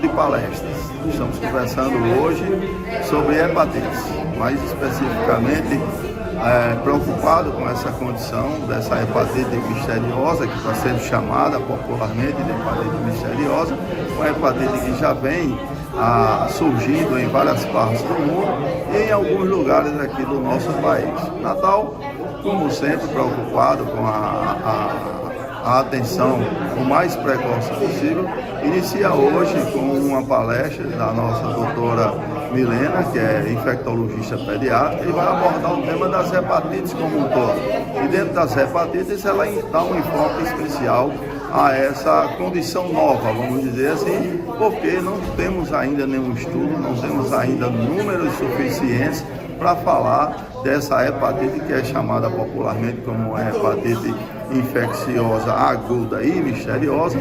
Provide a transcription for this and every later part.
de palestras. Estamos conversando hoje sobre hepatites, mais especificamente preocupado com essa condição dessa hepatite misteriosa, que está sendo chamada popularmente de hepatite misteriosa, uma hepatite que já vem surgindo em várias partes do mundo e em alguns lugares aqui do nosso país. Natal, como sempre, preocupado com a atenção o mais precoce possível, inicia hoje com uma palestra da nossa doutora Milena, que é infectologista pediátrica, e vai abordar o tema das hepatites como um todo. E dentro das hepatites, ela dá um enfoque especial a essa condição nova, vamos dizer assim, porque não temos ainda nenhum estudo, não temos ainda números suficientes para falar dessa hepatite que é chamada popularmente como hepatite infecciosa aguda e misteriosa,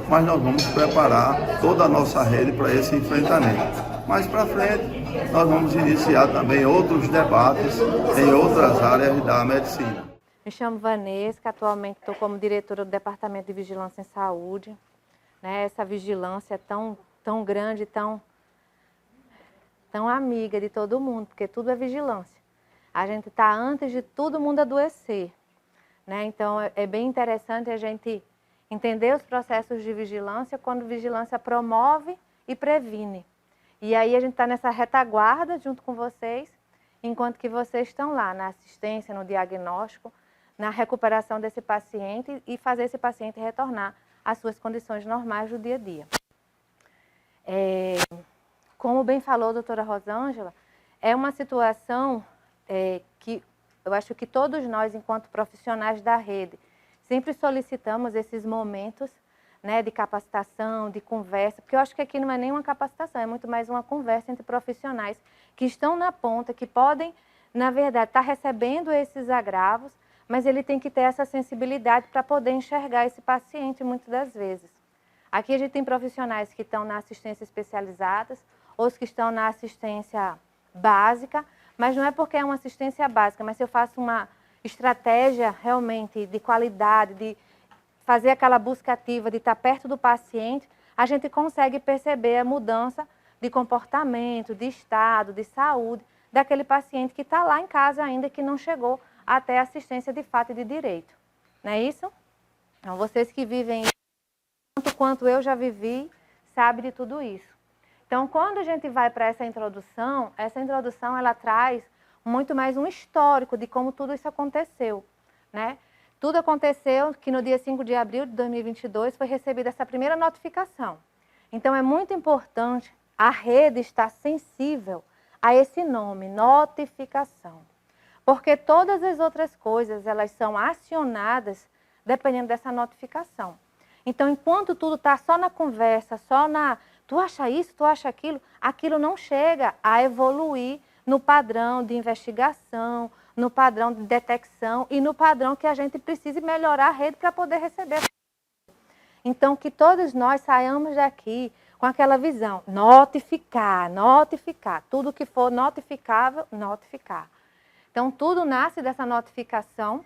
mas nós vamos preparar toda a nossa rede para esse enfrentamento. Mais para frente, nós vamos iniciar também outros debates em outras áreas da medicina. Me chamo Vanessa, atualmente estou como diretora do Departamento de Vigilância em Saúde. Essa vigilância é tão grande, tão amiga de todo mundo, porque tudo é vigilância. A gente está antes de todo mundo adoecer. Então, é bem interessante a gente entender os processos de vigilância quando vigilância promove e previne. E aí a gente está nessa retaguarda junto com vocês, enquanto que vocês estão lá na assistência, no diagnóstico, na recuperação desse paciente e fazer esse paciente retornar às suas condições normais do dia a dia. Como bem falou a doutora Rosângela, é uma situação que eu acho que todos nós, enquanto profissionais da rede, sempre solicitamos esses momentos de capacitação, de conversa, porque eu acho que aqui não é nem uma capacitação, é muito mais uma conversa entre profissionais que estão na ponta, que podem, na verdade, estar recebendo esses agravos, mas ele tem que ter essa sensibilidade para poder enxergar esse paciente muitas das vezes. Aqui a gente tem profissionais que estão na assistência especializada, outros que estão na assistência básica, mas não é porque é uma assistência básica, mas se eu faço uma estratégia realmente de qualidade, de fazer aquela busca ativa, de estar perto do paciente, a gente consegue perceber a mudança de comportamento, de estado, de saúde, daquele paciente que está lá em casa ainda, que não chegou até a assistência de fato e de direito. Não é isso? Então, vocês que vivem tanto quanto eu já vivi, sabem de tudo isso. Então, quando a gente vai para essa introdução ela traz muito mais um histórico de como tudo isso aconteceu, Tudo aconteceu que no dia 5 de abril de 2022 foi recebida essa primeira notificação. Então, é muito importante a rede estar sensível a esse nome, notificação. Porque todas as outras coisas, elas são acionadas dependendo dessa notificação. Então, enquanto tudo está só na conversa, tu acha isso, tu acha aquilo, aquilo não chega a evoluir no padrão de investigação, no padrão de detecção e no padrão que a gente precise melhorar a rede para poder receber. Então, que todos nós saiamos daqui com aquela visão, notificar, tudo que for notificável, notificar. Então, tudo nasce dessa notificação.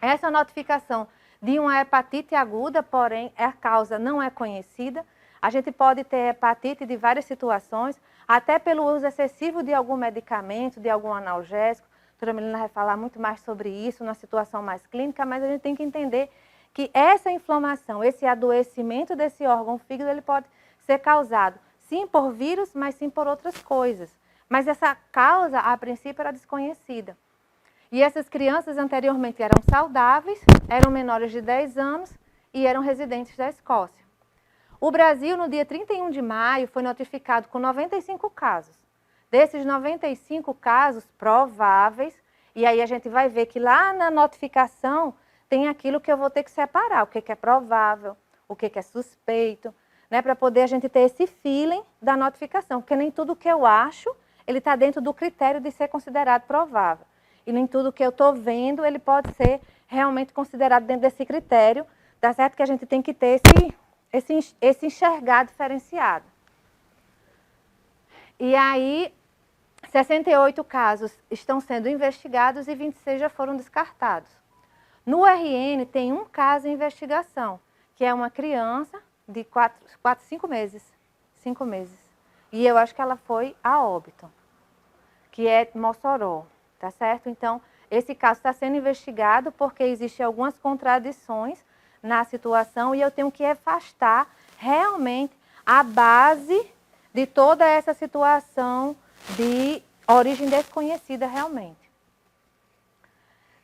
Essa notificação de uma hepatite aguda, porém, a causa não é conhecida. A gente pode ter hepatite de várias situações, até pelo uso excessivo de algum medicamento, de algum analgésico. A doutora Milena vai falar muito mais sobre isso na situação mais clínica, mas a gente tem que entender que essa inflamação, esse adoecimento desse órgão fígado, ele pode ser causado sim por vírus, mas sim por outras coisas. Mas essa causa, a princípio, era desconhecida. E essas crianças anteriormente eram saudáveis, eram menores de 10 anos e eram residentes da Escócia. O Brasil, no dia 31 de maio, foi notificado com 95 casos. Desses 95 casos prováveis, e aí a gente vai ver que lá na notificação tem aquilo que eu vou ter que separar, o que é provável, o que é suspeito, para poder a gente ter esse feeling da notificação, porque nem tudo que eu acho, ele está dentro do critério de ser considerado provável. E nem tudo que eu estou vendo, ele pode ser realmente considerado dentro desse critério, tá certo? Que a gente tem que ter esse enxergar diferenciado. E aí, 68 casos estão sendo investigados e 26 já foram descartados. No RN tem um caso em investigação, que é uma criança de 5 meses. 5 meses. E eu acho que ela foi a óbito, que é Mossoró, tá certo? Então, esse caso está sendo investigado porque existem algumas contradições na situação e eu tenho que afastar realmente a base de toda essa situação de origem desconhecida realmente.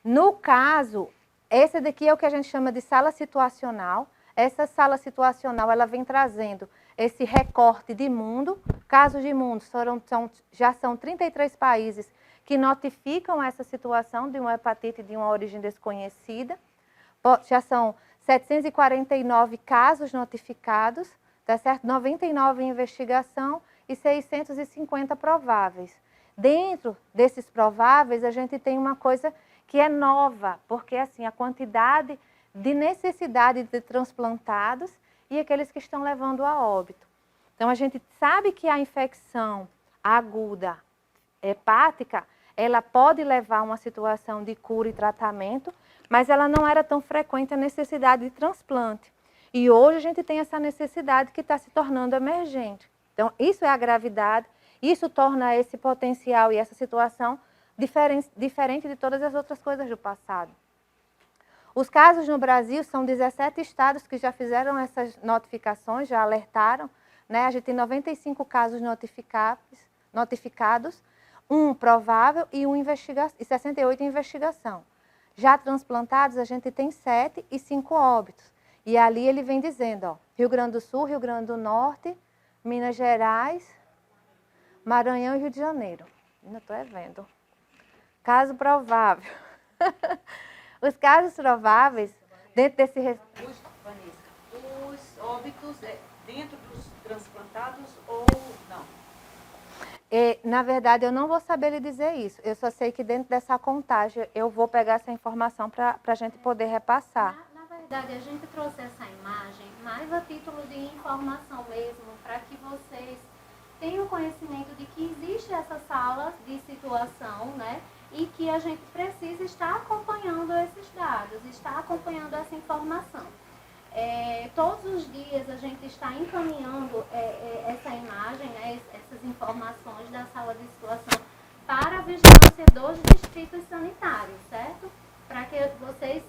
No caso, esse daqui é o que a gente chama de sala situacional. Essa sala situacional, ela vem trazendo esse recorte de mundo. Casos de mundo já são 33 países que notificam essa situação de uma hepatite de uma origem desconhecida. Já são 749 casos notificados, tá certo? 99 em investigação e 650 prováveis. Dentro desses prováveis, a gente tem uma coisa que é nova, porque assim, a quantidade de necessidade de transplantados e aqueles que estão levando a óbito. Então, a gente sabe que a infecção aguda hepática, ela pode levar a uma situação de cura e tratamento, mas ela não era tão frequente a necessidade de transplante. E hoje a gente tem essa necessidade que está se tornando emergente. Então, isso é a gravidade, isso torna esse potencial e essa situação diferente de todas as outras coisas do passado. Os casos no Brasil são 17 estados que já fizeram essas notificações, já alertaram, né? A gente tem 95 casos notificados, 1 provável e 68 em investigação. Já transplantados, a gente tem 7 e 5 óbitos. E ali ele vem dizendo, ó, Rio Grande do Sul, Rio Grande do Norte, Minas Gerais, Maranhão e Rio de Janeiro. Ainda estou vendo. Caso provável. Os casos prováveis, dentro desse... Os óbitos dentro dos transplantados ou não? Na verdade, eu não vou saber lhe dizer isso. Eu só sei que dentro dessa contagem eu vou pegar essa informação para a gente poder repassar. Na verdade, a gente trouxe essa imagem mais a título de informação mesmo, para que vocês tenham conhecimento de que existe essa sala de situação, né? E que a gente precisa estar acompanhando esses dados, estar acompanhando essa informação. Todos os dias a gente está encaminhando essa imagem, né, essas informações da sala de situação para a vigilância dos distritos sanitários, certo? Para que vocês,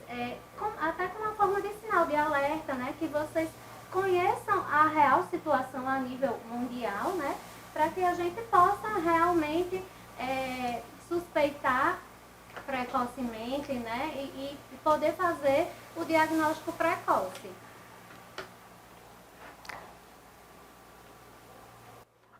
até com uma forma de sinal de alerta, né, que vocês conheçam a real situação a nível mundial, né, para que a gente possa realmente suspeitar precocemente, né, e poder fazer o diagnóstico precoce.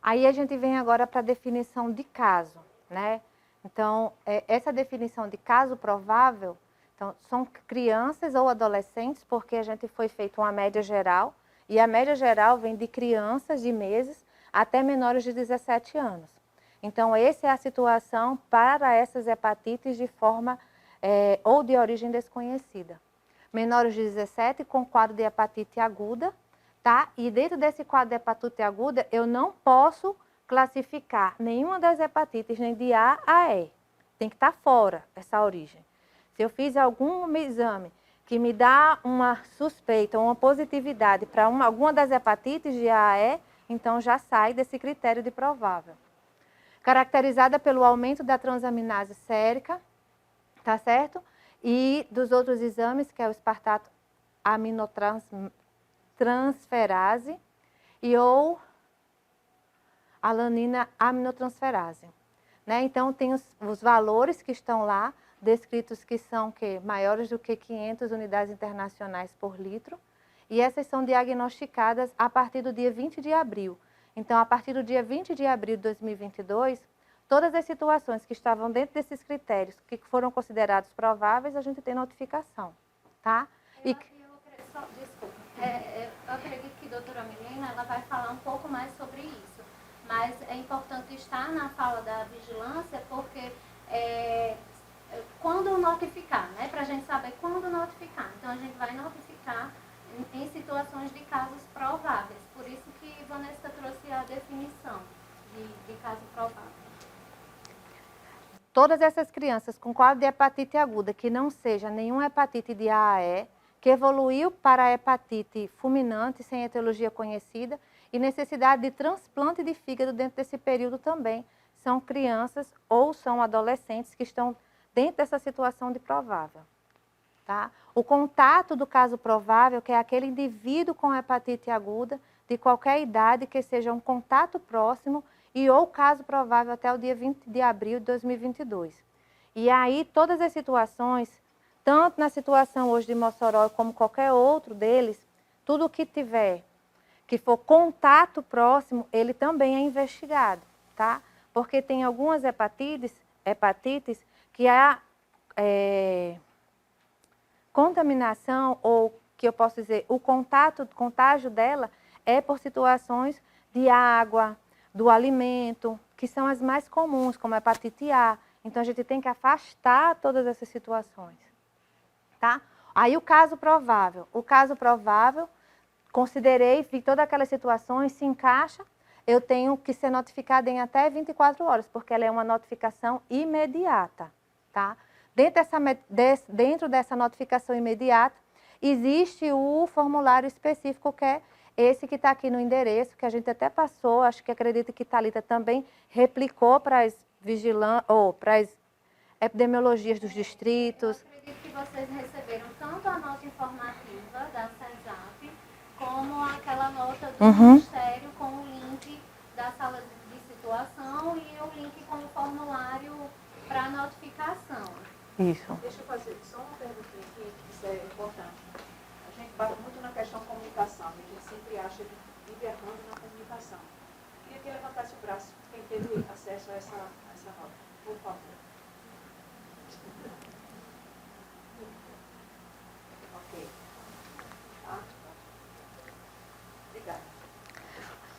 Aí a gente vem agora para a definição de caso, né? Então, essa definição de caso provável, então, são crianças ou adolescentes, porque a gente foi feito uma média geral, e a média geral vem de crianças de meses até menores de 17 anos. Então, essa é a situação para essas hepatites de forma ou de origem desconhecida. Menores de 17 com quadro de hepatite aguda, tá? E dentro desse quadro de hepatite aguda, eu não posso classificar nenhuma das hepatites, nem de A a E. Tem que estar fora essa origem. Se eu fiz algum exame que me dá uma suspeita, uma positividade para alguma das hepatites de A a E, então já sai desse critério de provável. Caracterizada pelo aumento da transaminase sérica, tá certo? E dos outros exames, que é o espartato aminotransferase e ou alanina aminotransferase. Né? Então, tem os valores que estão lá, descritos que são maiores do que 500 unidades internacionais por litro, e essas são diagnosticadas a partir do dia 20 de abril. Então, a partir do dia 20 de abril de 2022, todas as situações que estavam dentro desses critérios, que foram considerados prováveis, a gente tem notificação, tá? Eu acredito que a doutora Milena ela vai falar um pouco mais sobre isso, mas é importante estar na fala da vigilância, porque quando notificar, né, para a gente saber quando notificar. Então, a gente vai notificar em situações de casos prováveis. Por isso que Vanessa trouxe a definição de caso provável. Todas essas crianças com quadro de hepatite aguda, que não seja nenhuma hepatite de A a E, que evoluiu para a hepatite fulminante sem etiologia conhecida e necessidade de transplante de fígado dentro desse período também. São crianças ou são adolescentes que estão dentro dessa situação de provável. Tá? O contato do caso provável, que é aquele indivíduo com hepatite aguda, de qualquer idade, que seja um contato próximo e ou caso provável até o dia 20 de abril de 2022. E aí, todas as situações, tanto na situação hoje de Mossoró como qualquer outro deles, tudo que tiver, que for contato próximo, ele também é investigado, tá? Porque tem algumas hepatites que a contaminação, ou que eu posso dizer, o contágio dela é por situações de água, do alimento, que são as mais comuns, como a hepatite A. Então, a gente tem que afastar todas essas situações, tá? Aí, o caso provável. O caso provável, considerei, vi todas aquelas situações, se encaixa, eu tenho que ser notificada em até 24 horas, porque ela é uma notificação imediata, tá? Dentro dessa notificação imediata, existe o formulário específico, que é esse que está aqui no endereço, que a gente até passou, acho que acredito que Thalita também replicou para as epidemiologias dos distritos. Eu acredito que vocês receberam tanto a nota informativa da CESAP, como aquela nota do Ministério com o link da sala de situação e o link com o formulário para notificação. Isso. Deixa eu fazer só uma perguntinha aqui, que isso é importante. A gente bate muito na questão comunicação, a gente sempre acha que vive errando na comunicação. Queria que levantasse o braço quem teve acesso a essa nota, por favor. Ok. Tá? Obrigada.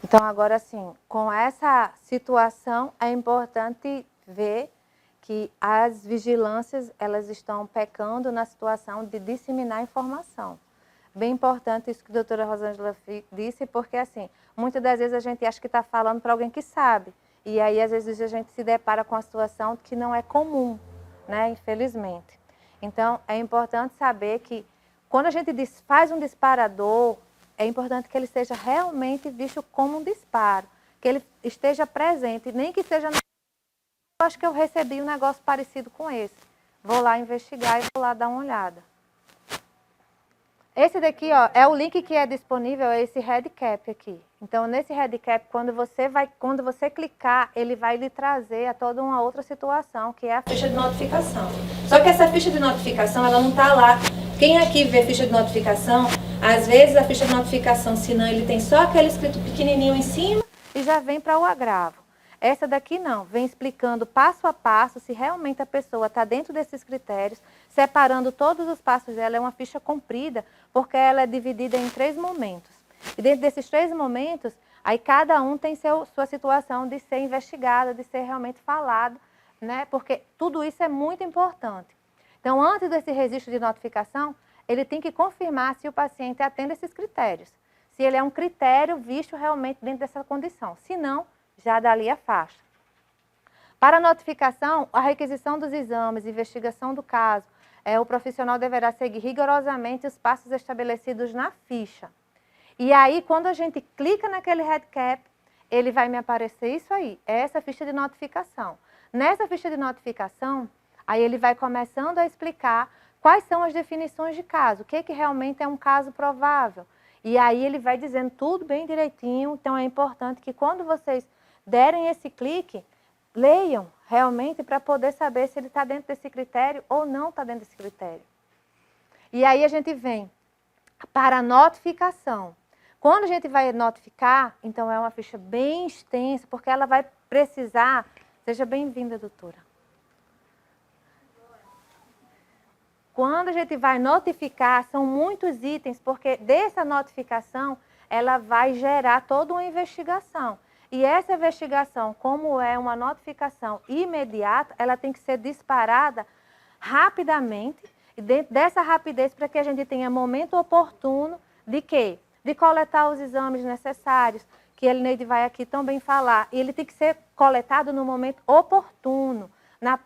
Então, agora sim, com essa situação, é importante ver que as vigilâncias, elas estão pecando na situação de disseminar informação. Bem importante isso que a doutora Rosângela disse, porque assim, muitas das vezes a gente acha que está falando para alguém que sabe, e aí às vezes a gente se depara com uma situação que não é comum, né, infelizmente. Então, é importante saber que quando a gente faz um disparador, é importante que ele seja realmente visto como um disparo, que ele esteja presente, nem que seja... Eu acho que eu recebi um negócio parecido com esse. Vou lá investigar e vou lá dar uma olhada. Esse daqui, ó, é o link que é disponível, é esse REDCap aqui. Então, nesse REDCap, quando você clicar, ele vai lhe trazer a toda uma outra situação, que é a ficha de notificação. Só que essa ficha de notificação, ela não está lá. Quem aqui vê ficha de notificação, às vezes a ficha de notificação, se não, ele tem só aquele escrito pequenininho em cima e já vem para o agravo. Essa daqui não, vem explicando passo a passo se realmente a pessoa está dentro desses critérios, separando todos os passos dela. É uma ficha comprida, porque ela é dividida em 3 momentos. E dentro desses 3 momentos, aí cada um tem sua situação de ser investigada, de ser realmente falado, né? Porque tudo isso é muito importante. Então, antes desse registro de notificação, ele tem que confirmar se o paciente atende esses critérios. Se ele é um critério visto realmente dentro dessa condição. Se não, já dali afasta. Para a notificação, a requisição dos exames, investigação do caso, o profissional deverá seguir rigorosamente os passos estabelecidos na ficha. E aí, quando a gente clica naquele REDCap, ele vai me aparecer isso aí, essa ficha de notificação. Nessa ficha de notificação, aí ele vai começando a explicar quais são as definições de caso, o que realmente é um caso provável. E aí ele vai dizendo tudo bem direitinho, então é importante que quando vocês derem esse clique, leiam realmente para poder saber se ele está dentro desse critério ou não está dentro desse critério. E aí a gente vem para a notificação. Quando a gente vai notificar, então é uma ficha bem extensa, porque ela vai precisar... Seja bem-vinda, doutora. Quando a gente vai notificar, são muitos itens, porque dessa notificação, ela vai gerar toda uma investigação. E essa investigação, como é uma notificação imediata, ela tem que ser disparada rapidamente, e dentro dessa rapidez, para que a gente tenha momento oportuno de quê? De coletar os exames necessários, que a Elineide vai aqui também falar. E ele tem que ser coletado no momento oportuno, na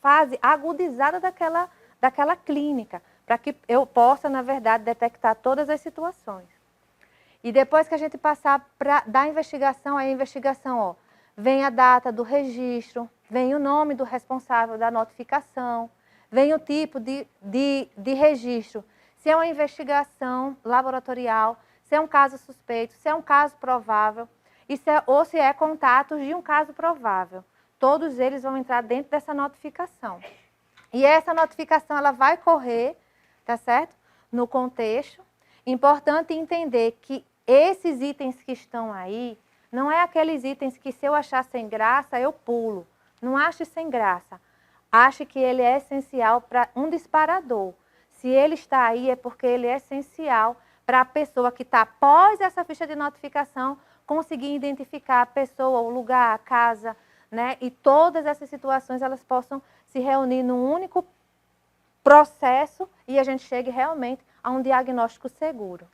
fase agudizada daquela clínica, para que eu possa, na verdade, detectar todas as situações. E depois que a gente passar da investigação, aí a investigação, ó, vem a data do registro, vem o nome do responsável da notificação, vem o tipo de registro, se é uma investigação laboratorial, se é um caso suspeito, se é um caso provável, ou se é contatos de um caso provável. Todos eles vão entrar dentro dessa notificação. E essa notificação ela vai correr, tá certo? No contexto. Importante entender que esses itens que estão aí, não é aqueles itens que se eu achar sem graça, eu pulo. Não ache sem graça. Ache que ele é essencial para um disparador. Se ele está aí é porque ele é essencial para a pessoa que está após essa ficha de notificação conseguir identificar a pessoa, o lugar, a casa, né? E todas essas situações elas possam se reunir num único processo e a gente chegue realmente a um diagnóstico seguro.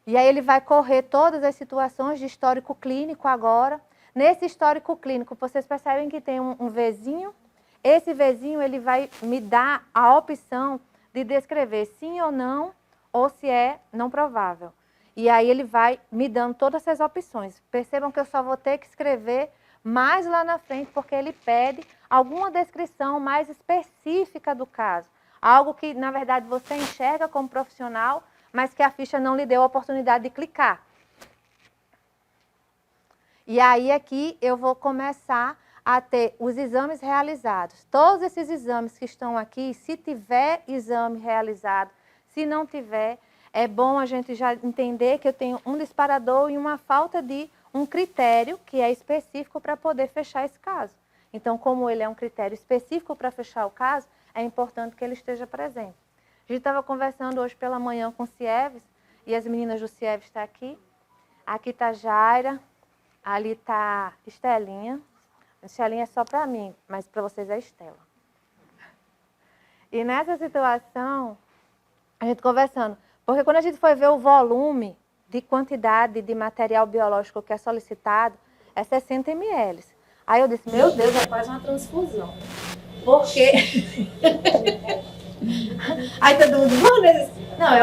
E aí ele vai correr todas as situações de histórico clínico agora. Nesse histórico clínico, vocês percebem que tem um Vzinho. Esse Vzinho ele vai me dar a opção de descrever sim ou se é não provável. E aí ele vai me dando todas essas opções. Percebam que eu só vou ter que escrever mais lá na frente, porque ele pede alguma descrição mais específica do caso. Algo que, na verdade, você enxerga como profissional, mas que a ficha não lhe deu a oportunidade de clicar. E aí aqui eu vou começar a ter os exames realizados. Todos esses exames que estão aqui, se tiver exame realizado, se não tiver, é bom a gente já entender que eu tenho um disparador e uma falta de um critério que é específico para poder fechar esse caso. Então, como ele é um critério específico para fechar o caso, é importante que ele esteja presente. A gente estava conversando hoje pela manhã com o Cieves, e as meninas do Cieves estão aqui. Aqui está Jaira, ali está Estelinha. A Estelinha é só para mim, mas para vocês é Estela. E nessa situação, a gente conversando, porque quando a gente foi ver o volume de quantidade de material biológico que é solicitado, é 60 ml. Aí eu disse, meu Deus, é quase uma transfusão. Por quê? Aí todo mundo, não,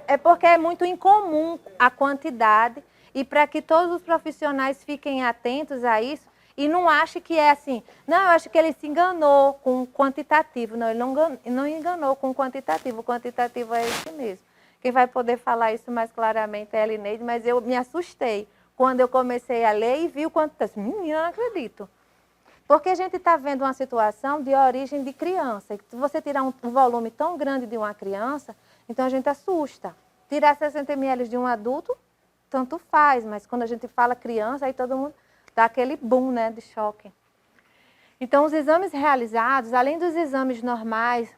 é porque é muito incomum a quantidade e para que todos os profissionais fiquem atentos a isso e não achem que é assim, não, eu acho que ele se enganou com o quantitativo. Não, ele não enganou com o quantitativo é esse mesmo. Quem vai poder falar isso mais claramente é a Elineide, mas eu me assustei quando eu comecei a ler e vi o quanto... Menina, não acredito. Porque a gente está vendo uma situação de origem de criança. Se você tirar um volume tão grande de uma criança, então a gente assusta. Tirar 60 ml de um adulto, tanto faz, mas quando a gente fala criança, aí todo mundo dá aquele boom, né, de choque. Então, os exames realizados, além dos exames normais,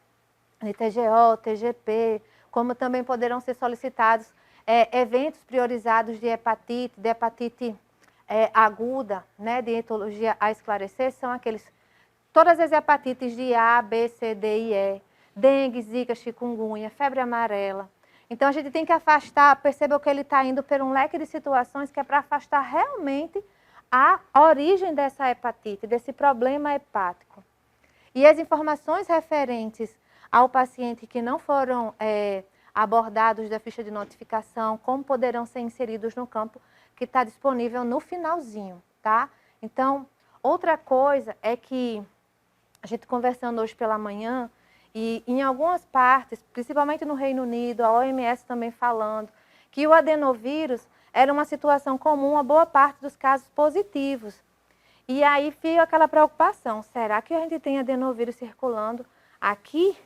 de TGO, TGP, como também poderão ser solicitados eventos priorizados de hepatite aguda, né, de etologia a esclarecer, são todas as hepatites de A, B, C, D e E, dengue, zika, chikungunya, febre amarela. Então, a gente tem que afastar, perceba que ele está indo por um leque de situações que é para afastar realmente a origem dessa hepatite, desse problema hepático. E as informações referentes ao paciente que não foram abordados da ficha de notificação, como poderão ser inseridos no campo que está disponível no finalzinho, tá? Então, outra coisa é que a gente conversando hoje pela manhã, e em algumas partes, principalmente no Reino Unido, a OMS também falando, que o adenovírus era uma situação comum a boa parte dos casos positivos. E aí fica aquela preocupação, será que a gente tem adenovírus circulando aqui?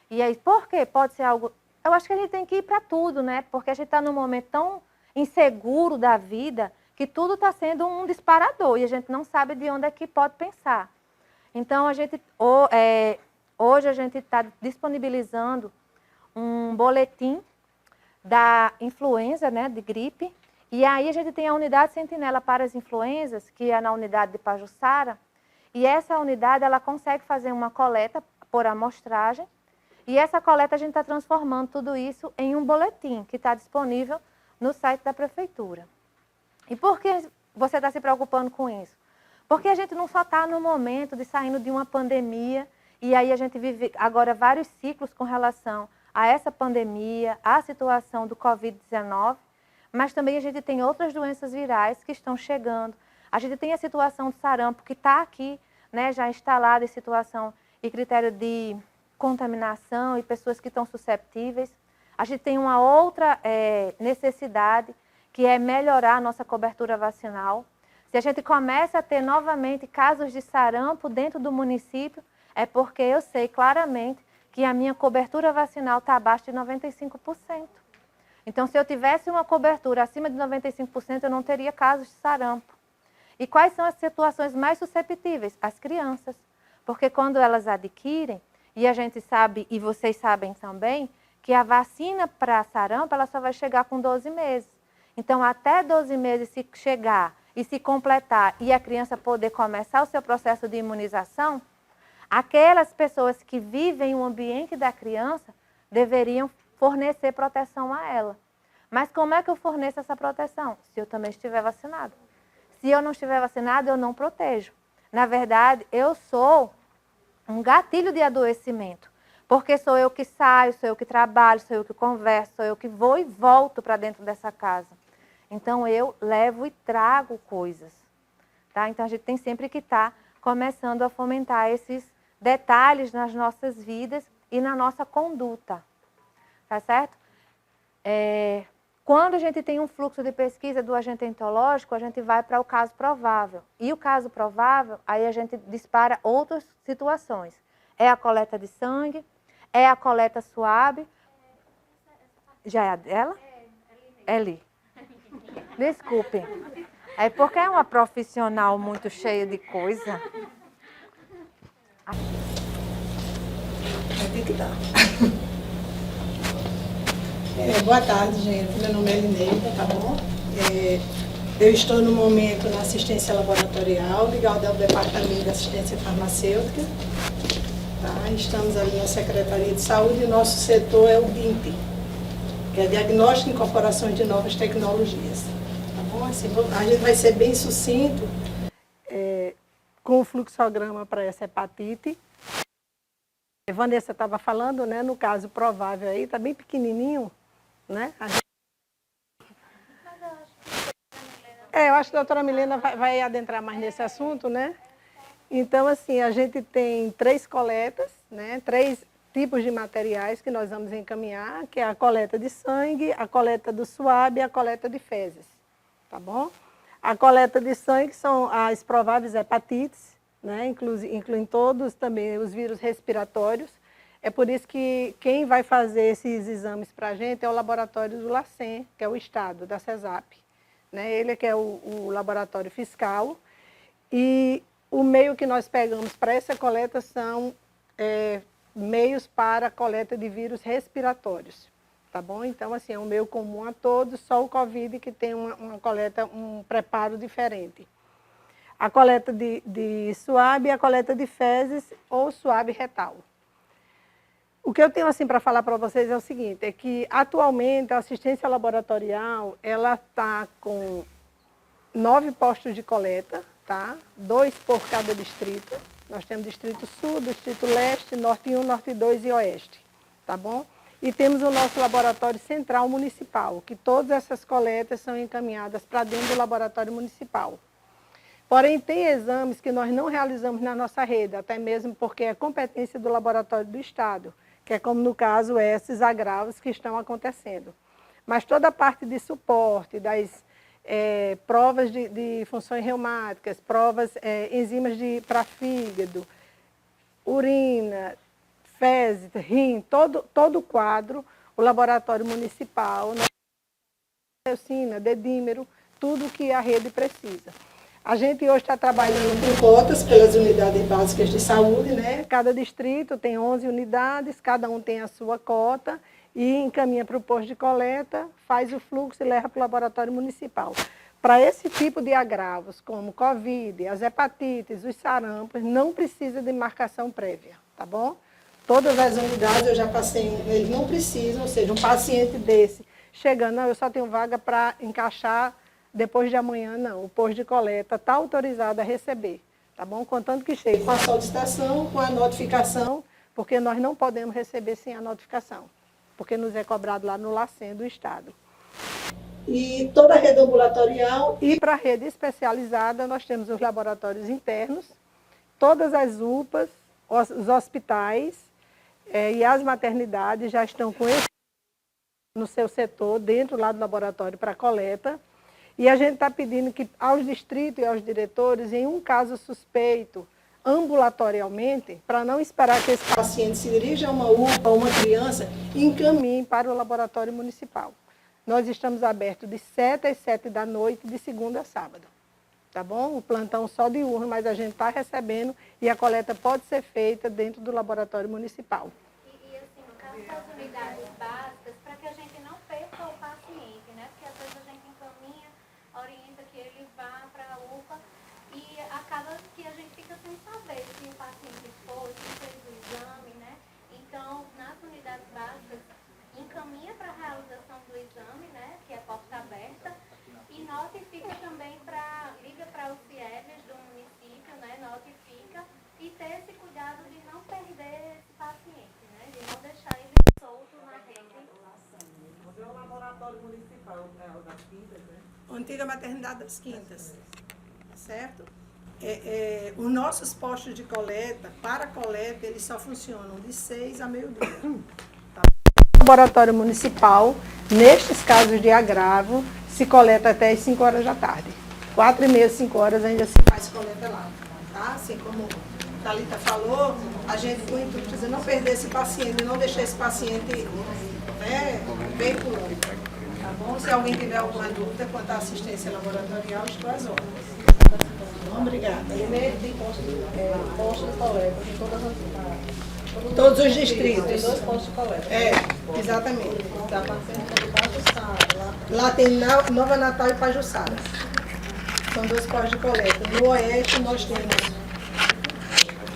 E aí, por quê? Pode ser algo... Eu acho que a gente tem que ir para tudo, né? Porque a gente está num momento tão inseguro da vida que tudo está sendo um disparador e a gente não sabe de onde é que pode pensar. Então, hoje a gente está disponibilizando um boletim da influenza, né, de gripe, e aí a gente tem a unidade sentinela para as influenzas, que é na unidade de Pajuçara, e essa unidade ela consegue fazer uma coleta por amostragem, e essa coleta a gente está transformando tudo isso em um boletim que está disponível no site da prefeitura. E por que você está se preocupando com isso? Porque a gente não só está no momento de saindo de uma pandemia, e aí a gente vive agora vários ciclos com relação a essa pandemia, a situação do Covid-19, mas também a gente tem outras doenças virais que estão chegando. A gente tem a situação do sarampo que está aqui, né, já instalada em situação e critério de contaminação e pessoas que estão susceptíveis. A gente tem uma outra necessidade, que é melhorar a nossa cobertura vacinal. Se a gente começa a ter novamente casos de sarampo dentro do município, é porque eu sei claramente que a minha cobertura vacinal está abaixo de 95%. Então, se eu tivesse uma cobertura acima de 95%, eu não teria casos de sarampo. E quais são as situações mais susceptíveis? As crianças. Porque quando elas adquirem, e a gente sabe, e vocês sabem também, que a vacina para sarampo ela só vai chegar com 12 meses. Então, até 12 meses se chegar e se completar e a criança poder começar o seu processo de imunização, aquelas pessoas que vivem o ambiente da criança deveriam fornecer proteção a ela. Mas como é que eu forneço essa proteção? Se eu também estiver vacinado. Se eu não estiver vacinado, eu não protejo. Na verdade, eu sou um gatilho de adoecimento. Porque sou eu que saio, sou eu que trabalho, sou eu que converso, sou eu que vou e volto para dentro dessa casa. Então, eu levo e trago coisas. Tá? Então, a gente tem sempre que estar começando a fomentar esses detalhes nas nossas vidas e na nossa conduta. Tá certo? Quando a gente tem um fluxo de pesquisa do agente entológico, a gente vai para o caso provável. E o caso provável, aí a gente dispara outras situações. É a coleta de sangue, é a coleta suave. Já é a dela? É ali. Desculpe. É porque é uma profissional muito cheia de coisa. Vai ter que dar. Boa tarde, gente. Meu nome é Lineida, tá bom? Eu estou no momento na assistência laboratorial, ligada ao Departamento de Assistência Farmacêutica. Tá? Estamos ali na Secretaria de Saúde e o nosso setor é o BIMP, que é Diagnóstico e Incorporação de Novas Tecnologias. Tá bom? Assim, a gente vai ser bem sucinto com o fluxograma para essa hepatite. A Vanessa estava falando, né, no caso provável aí, está bem pequenininho, né? Eu acho que a doutora Milena vai adentrar mais nesse assunto, né? Então, assim, a gente tem 3 coletas, né, 3 tipos de materiais que nós vamos encaminhar, que é a coleta de sangue, a coleta do suave e a coleta de fezes, tá bom? A coleta de sangue são as prováveis hepatites, né, incluem todos também os vírus respiratórios. É por isso que quem vai fazer esses exames para a gente é o laboratório do LACEN, que é o Estado, da CESAP. Né? Ele que é o laboratório fiscal. E o meio que nós pegamos para essa coleta são meios para a coleta de vírus respiratórios. Tá bom? Então, assim, é um meio comum a todos, só o Covid que tem uma coleta, um preparo diferente. A coleta de suave e a coleta de fezes ou suave retal. O que eu tenho assim para falar para vocês é o seguinte, é que atualmente a assistência laboratorial, ela está com 9 postos de coleta, tá? 2 por cada distrito. Nós temos distrito sul, distrito leste, norte 1, norte 2 e oeste, tá bom? E temos o nosso laboratório central municipal, que todas essas coletas são encaminhadas para dentro do laboratório municipal. Porém, tem exames que nós não realizamos na nossa rede, até mesmo porque é competência do laboratório do Estado, que é como no caso esses agravos que estão acontecendo. Mas toda a parte de suporte, das provas de funções reumáticas, provas, enzimas para fígado, urina, fezes, rim, todo o quadro, o laboratório municipal, leucina, dedímero, tudo que a rede precisa. A gente hoje está trabalhando com cotas pelas unidades básicas de saúde, né? Cada distrito tem 11 unidades, cada um tem a sua cota e encaminha para o posto de coleta, faz o fluxo e leva para o laboratório municipal. Para esse tipo de agravos, como Covid, as hepatites, os sarampos, não precisa de marcação prévia, tá bom? Todas as unidades eu já passei, eles não precisam, ou seja, um paciente desse chegando, não, eu só tenho vaga para encaixar depois de amanhã, não. O posto de coleta está autorizado a receber, tá bom? Contanto que chegue com a solicitação, com a notificação, porque nós não podemos receber sem a notificação, porque nos é cobrado lá no LACEN do Estado. e toda a rede ambulatorial. E para a rede especializada, nós temos os laboratórios internos, todas as UPAs, os hospitais e as maternidades já estão com esse no seu setor, dentro lá do laboratório para coleta. E a gente está pedindo que aos distritos e aos diretores, em um caso suspeito, ambulatorialmente, para não esperar que esse paciente se dirija a uma UPA ou uma criança, encaminhe para o laboratório municipal. Nós estamos abertos de 7 às 7 da noite, de segunda a sábado. Tá bom? O plantão só diurno, mas a gente está recebendo e a coleta pode ser feita dentro do laboratório municipal. E assim, no caso das unidades básicas, para que a gente não perca o paciente, né? Porque às vezes a gente encaminha, orienta que ele vá para a UPA e acaba que a gente fica sem saber se o paciente foi, se fez o exame, né? Então, nas unidades básicas, encaminha para a realização do exame, né? Que é porta aberta, e notifica também liga para os CIEVs do município, né? Notifica e ter esse cuidado de não perder esse paciente, né? De não deixar ele solto na rede. Mas é o laboratório municipal, o das Quintas, né? Antiga maternidade das Quintas, certo? Os nossos postos de coleta, para coleta, eles só funcionam de 6 a meio-dia. Tá? O laboratório municipal, nestes casos de agravo, se coleta até as 5 horas da tarde. 4h30, 5 horas ainda se faz coleta lá. Tá? Assim como a Thalita falou, a gente com o intuito de não perder esse paciente, não deixar esse paciente bem pulando. Tá bom? Se alguém tiver alguma dúvida quanto à assistência laboratorial, estou às ordens. Bom, obrigada. Tem posto de coleta em Todos os distritos. Tem 2 postos de coleta. Exatamente. Está passando pelo Pajuçara. Lá tem Nova Natal e Pajuçara. São 2 postos de coleta. No oeste nós temos...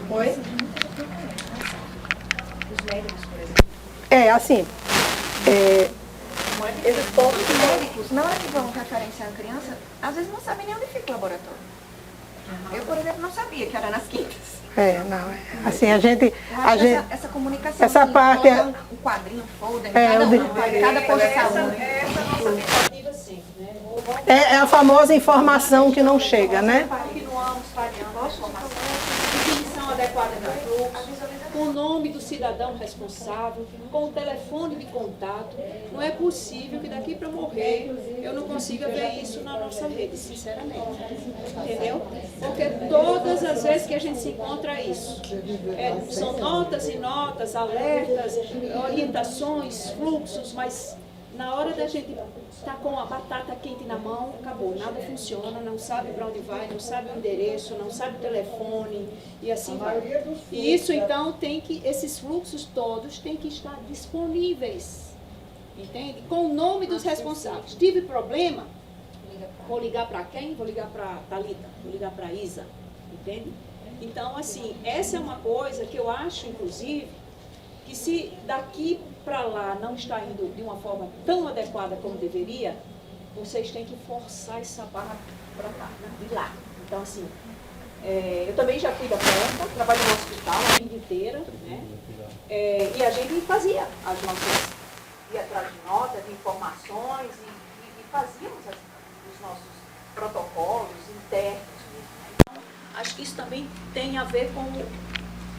Oi? Os médicos, por exemplo. Assim... Esses postos médicos, na hora que vão referenciar a criança, às vezes não sabem nem onde fica o laboratório. Eu, por exemplo, não sabia que era nas Quintas. Assim, a gente... Essa comunicação, essa assim, parte coloca um quadrinho, folder, cada posto de saúde. Essa é a nossa tentativa sempre, né? É a famosa informação que não chega, né? Continuamos variando a informação, definição adequada do fluxo, com o nome do cidadão responsável, com o telefone de contato. Não é possível que daqui para morrer eu não consiga ver isso na nossa rede, sinceramente. Entendeu? Porque todas as vezes que a gente se encontra isso, são notas e notas, alertas, orientações, fluxos, mas na hora da gente estar com a batata quente na mão, acabou, nada funciona, não sabe para onde vai, não sabe o endereço, não sabe o telefone e assim vai. E isso então esses fluxos todos têm que estar disponíveis, entende? Com o nome dos responsáveis. Tive problema? Vou ligar para quem? Vou ligar para Thalita, vou ligar para Isa, entende? Então, assim, essa é uma coisa que eu acho, inclusive, que se daqui para lá não está indo de uma forma tão adequada como deveria, vocês têm que forçar essa barra para cá, de lá. Então, assim, eu também já fui da planta, trabalho no hospital a vida inteira, né? E a gente fazia as nossas, ia atrás de notas, de informações e fazíamos os nossos protocolos internos. Então, acho que isso também tem a ver com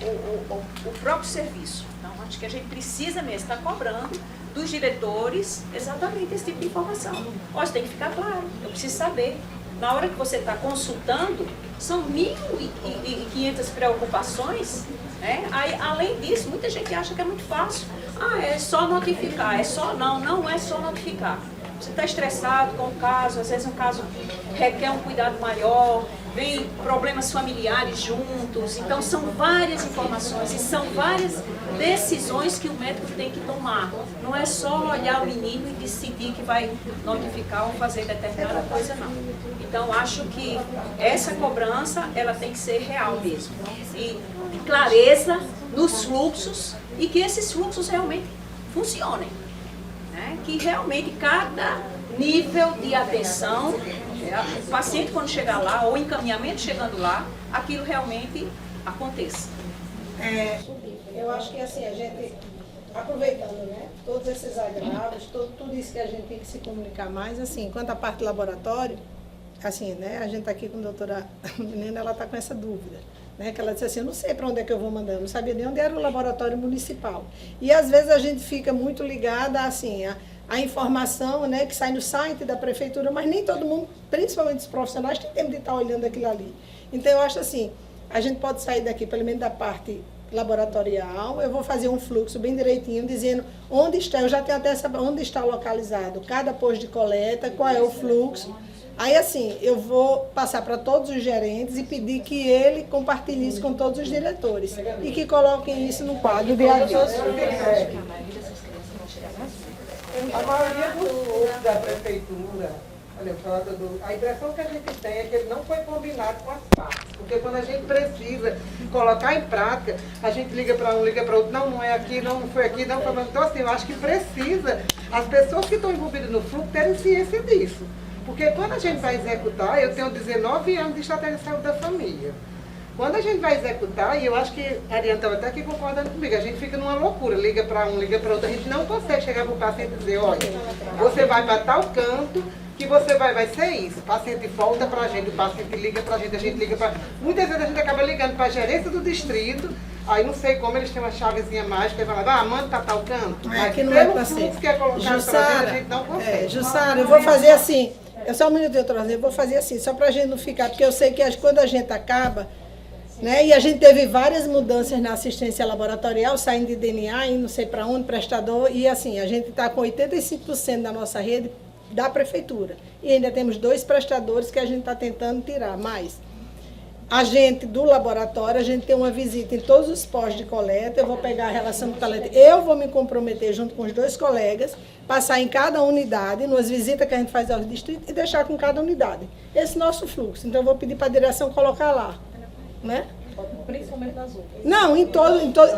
o próprio serviço. Então, acho que a gente precisa mesmo estar cobrando dos diretores exatamente esse tipo de informação. Você tem que ficar claro, eu preciso saber. Na hora que você está consultando, são 1.500 preocupações, né? Aí, além disso, muita gente acha que é muito fácil. É só notificar, não é só notificar. Você está estressado com o caso, às vezes um caso requer um cuidado maior, vem problemas familiares juntos, então são várias informações e são várias decisões que o médico tem que tomar. Não é só olhar o menino e decidir que vai notificar ou fazer determinada coisa, não. Então, acho que essa cobrança, ela tem que ser real mesmo. E clareza nos fluxos e que esses fluxos realmente funcionem. Que realmente cada nível de atenção, o paciente quando chegar lá, ou o encaminhamento chegando lá, aquilo realmente aconteça. Eu acho que assim, a gente aproveitando, né, todos esses agravos, tudo isso que a gente tem que se comunicar mais, assim, quanto à parte do laboratório, assim, né, a gente está aqui com a doutora Milena, ela está com essa dúvida, né, que ela disse assim, eu não sei para onde é que eu vou mandar, eu não sabia nem onde era o laboratório municipal. E às vezes a gente fica muito ligada, assim, a informação, né, que sai no site da prefeitura, mas nem todo mundo, principalmente os profissionais, tem tempo de estar olhando aquilo ali. Então eu acho assim, a gente pode sair daqui, pelo menos da parte laboratorial, eu vou fazer um fluxo bem direitinho, dizendo onde está, eu já tenho até saber onde está localizado cada posto de coleta, qual é o fluxo. Aí assim, eu vou passar para todos os gerentes e pedir que ele compartilhe isso com todos os diretores e que coloquem isso no quadro de aviso. A maioria dos cursos da prefeitura, olha, a impressão que a gente tem é que ele não foi combinado com as partes. Porque quando a gente precisa colocar em prática, a gente liga para um, liga para outro, não é aqui, não foi aqui, não foi. Então, assim, eu acho que precisa as pessoas que estão envolvidas no fluxo terem ciência disso. Porque quando a gente vai executar, eu tenho 19 anos de estratégia de saúde da família. Quando a gente vai executar, e eu acho que a Ariane estava até aqui concordando comigo, a gente fica numa loucura, liga para um, liga para outro, a gente não consegue chegar para o paciente e dizer, olha, você vai para tal canto, que você vai ser isso. O paciente volta para a gente, o paciente liga para a gente liga para... Muitas vezes a gente acaba ligando para a gerência do distrito, aí não sei como eles têm uma chavezinha mágica e falam, manda para tal canto. É que não é para ser. Que é colocado para a gente não consegue. Jussara, eu vou fazer assim, só um minuto, eu vou fazer assim, só para a gente não ficar, porque eu sei que quando a gente acaba... Né? E a gente teve várias mudanças na assistência laboratorial, saindo de DNA, indo não sei para onde, prestador, e assim, a gente está com 85% da nossa rede da prefeitura. E ainda temos 2 prestadores que a gente está tentando tirar, mas a gente do laboratório, a gente tem uma visita em todos os postos de coleta, eu vou pegar a relação do talento, eu vou me comprometer junto com os 2 colegas, passar em cada unidade, nas visitas que a gente faz aos distritos, e deixar com cada unidade. Esse nosso fluxo. Então eu vou pedir para a direção colocar lá. Né? Principalmente nas UPAs. Não,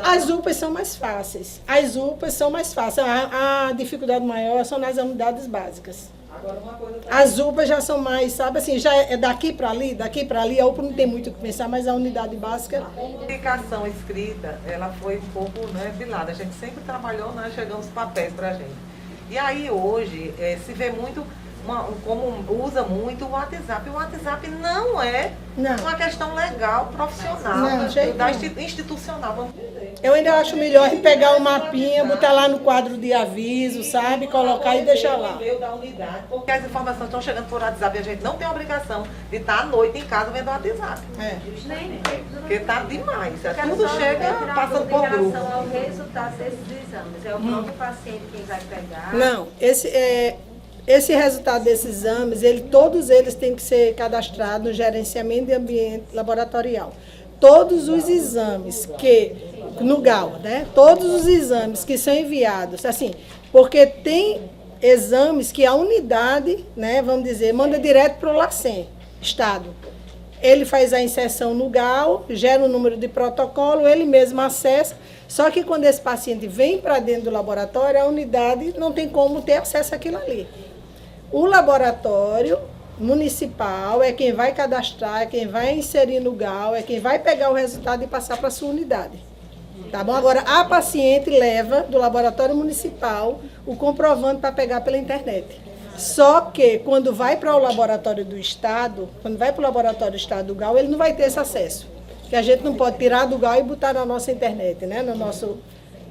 as UPAs são mais fáceis. As UPAs são mais fáceis. A dificuldade maior são nas unidades básicas. Agora, uma coisa As UPAs já são mais, sabe assim, já é daqui para ali, a UPA não tem muito o que pensar, mas a unidade básica... A comunicação escrita, ela foi um pouco, né, bilada. A gente sempre trabalhou, né, chegando os papéis para a gente. E aí, hoje, se vê muito... como usa muito o WhatsApp. O WhatsApp não é uma questão legal, profissional, institucional, vamos dizer. Eu ainda acho melhor pegar o mapinha, botar lá no quadro de aviso, sabe? Colocar e deixar lá. Da unidade, porque as informações estão chegando por WhatsApp e a gente não tem a obrigação de estar à noite em casa vendo o WhatsApp. Porque está demais. Tudo chega passando por grupo. Em relação ao resultado desses exames, é o próprio paciente quem vai pegar? Não, esse resultado desses exames, todos eles têm que ser cadastrados no gerenciamento de ambiente laboratorial. Todos os exames no GAL, né? Todos os exames que são enviados, assim, porque tem exames que a unidade, né, vamos dizer, manda direto para o LACEN, Estado. Ele faz a inserção no GAL, gera um número de protocolo, ele mesmo acessa, só que quando esse paciente vem para dentro do laboratório, a unidade não tem como ter acesso àquilo ali. O laboratório municipal é quem vai cadastrar, é quem vai inserir no GAL, é quem vai pegar o resultado e passar para a sua unidade. Tá bom? Agora, a paciente leva do laboratório municipal o comprovante para pegar pela internet. Só que, quando vai para o laboratório do Estado, quando vai para o laboratório do Estado do GAL, ele não vai ter esse acesso. Que a gente não pode tirar do GAL e botar na nossa internet, né? No nosso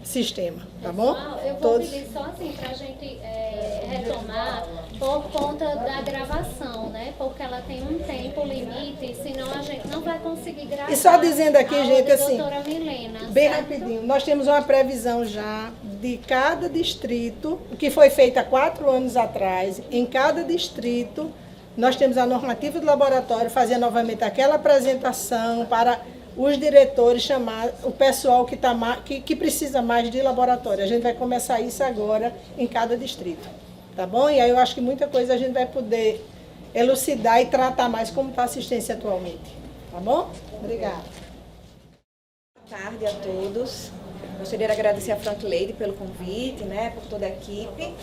sistema, tá bom? Eu vou pedir só assim para a gente retomar por conta da gravação, né? Porque ela tem um tempo limite, senão a gente não vai conseguir gravar. E só dizendo aqui, gente, assim, doutora Milena, bem certo? rapidinho, nós temos uma previsão já de cada distrito, que foi feita há 4 anos atrás, em cada distrito, nós temos a normativa do laboratório, fazer novamente aquela apresentação para os diretores chamar o pessoal que precisa mais de laboratório. A gente vai começar isso agora em cada distrito, tá bom? E aí eu acho que muita coisa a gente vai poder elucidar e tratar mais como está a assistência atualmente, tá bom? Obrigada. Boa tarde a todos. Gostaria de agradecer a Frankleide pelo convite, né, por toda a equipe,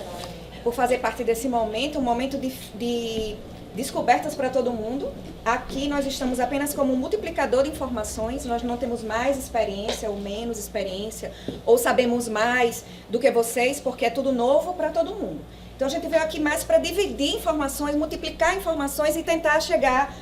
por fazer parte desse momento, um momento de descobertas para todo mundo. Aqui nós estamos apenas como um multiplicador de informações, nós não temos mais experiência ou menos experiência, ou sabemos mais do que vocês, porque é tudo novo para todo mundo. Então a gente veio aqui mais para dividir informações, multiplicar informações e tentar chegar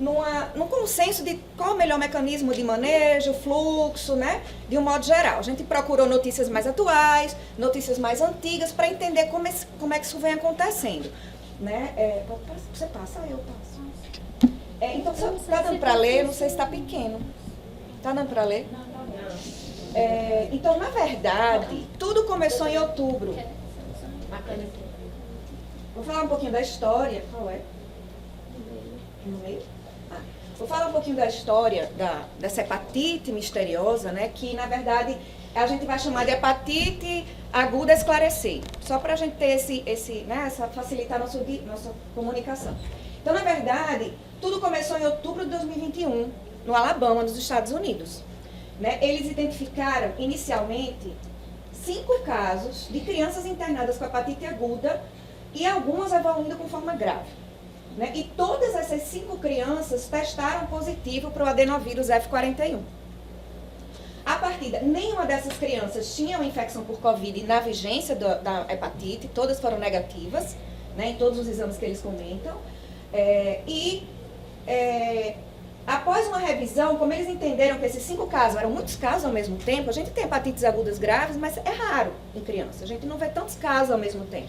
num consenso de qual é o melhor mecanismo de manejo, fluxo, né? De um modo geral. A gente procurou notícias mais atuais, notícias mais antigas, para entender como é que isso vem acontecendo. Né? Você passa, eu passo. Então, está dando para ler? Não sei se está pequeno. Está dando para ler? Então, na verdade, tudo começou em outubro. Vou falar um pouquinho da história. Qual é? No meio? Vou falar um pouquinho da história dessa hepatite misteriosa, né? Que, na verdade, a gente vai chamar de hepatite aguda esclarecer. Só para a gente ter facilitar nossa comunicação. Então, na verdade, tudo começou em outubro de 2021, no Alabama, nos Estados Unidos. Né? Eles identificaram, inicialmente, 5 casos de crianças internadas com hepatite aguda e algumas evoluindo com forma grave. Né? E todas essas 5 crianças testaram positivo para o adenovírus F41. A partir nenhuma dessas crianças tinha uma infecção por Covid na vigência da hepatite, todas foram negativas, né, em todos os exames que eles comentam. Após uma revisão, como eles entenderam que esses 5 casos eram muitos casos ao mesmo tempo, a gente tem hepatites agudas graves, mas é raro em criança, a gente não vê tantos casos ao mesmo tempo.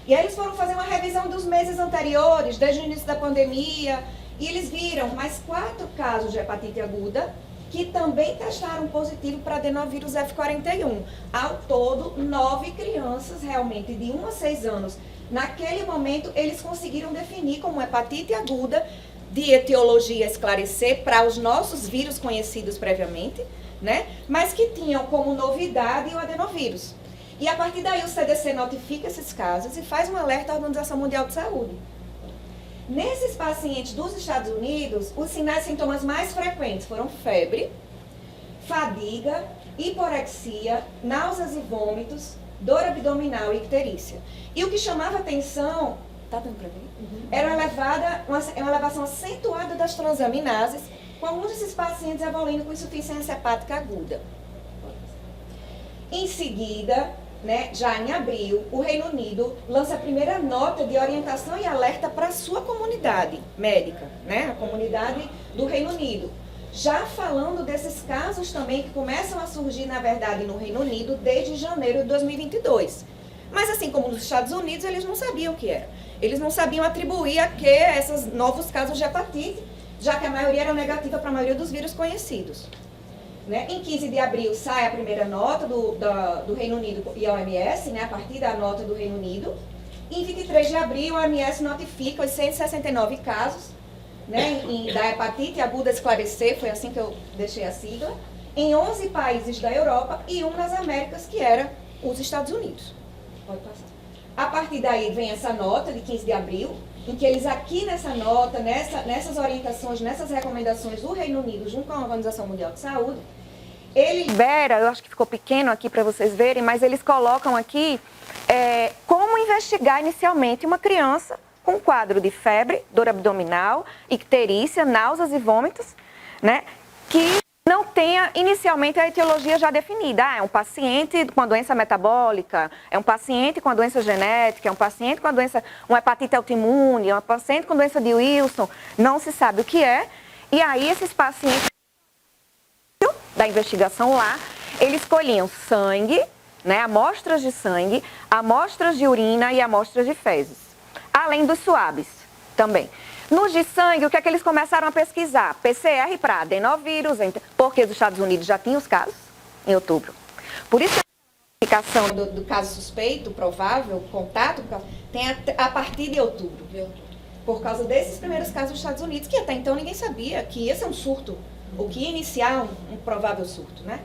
E aí eles foram fazer uma revisão dos meses anteriores, desde o início da pandemia, e eles viram mais 4 casos de hepatite aguda, que também testaram positivo para adenovírus F41. Ao todo, 9 crianças realmente de 1 a 6 anos. Naquele momento, eles conseguiram definir como hepatite aguda de etiologia esclarecer para os nossos vírus conhecidos previamente, né? Mas que tinham como novidade o adenovírus. E a partir daí o CDC notifica esses casos e faz um alerta à Organização Mundial de Saúde. Nesses pacientes dos Estados Unidos, os sinais e sintomas mais frequentes foram febre, fadiga, hiporexia, náuseas e vômitos, dor abdominal e icterícia. E o que chamava atenção, tá dando pra ver? Era uma elevação acentuada das transaminases, com alguns desses pacientes evoluindo com insuficiência hepática aguda. Em seguida, né, já em abril, o Reino Unido lança a primeira nota de orientação e alerta para a sua comunidade médica, né, a comunidade do Reino Unido. Já falando desses casos também que começam a surgir, na verdade, no Reino Unido desde janeiro de 2022. Mas assim como nos Estados Unidos, eles não sabiam o que era. Eles não sabiam atribuir a que esses novos casos de hepatite, já que a maioria era negativa para a maioria dos vírus conhecidos. Né? Em 15 de abril sai a primeira nota do Reino Unido e a OMS, né? A partir da nota do Reino Unido. Em 23 de abril, a OMS notifica os 169 casos, né? Da hepatite aguda esclarecer, foi assim que eu deixei a sigla, em 11 países da Europa e um nas Américas, que era os Estados Unidos. Pode passar. A partir daí vem essa nota de 15 de abril, em que eles aqui nessa nota, nessas orientações, nessas recomendações do Reino Unido, junto com a Organização Mundial de Saúde, ele libera, eu acho que ficou pequeno aqui para vocês verem, mas eles colocam aqui como investigar inicialmente uma criança com quadro de febre, dor abdominal, icterícia, náuseas e vômitos, né, que não tenha inicialmente a etiologia já definida. É um paciente com a doença metabólica, é um paciente com a doença genética, é um paciente com a doença, uma hepatite autoimune, é um paciente com doença de Wilson, não se sabe o que é. E aí esses pacientes da investigação lá, eles colhiam sangue, né, amostras de sangue, amostras de urina e amostras de fezes, além dos suaves também. Nos de sangue, o que é que eles começaram a pesquisar? PCR para adenovírus, porque os Estados Unidos já tinham os casos em outubro. Por isso que a notificação do caso suspeito, provável, contato, tem a partir de outubro. Por causa desses primeiros casos dos Estados Unidos, que até então ninguém sabia que ia ser um surto, ou que ia iniciar um provável surto, né?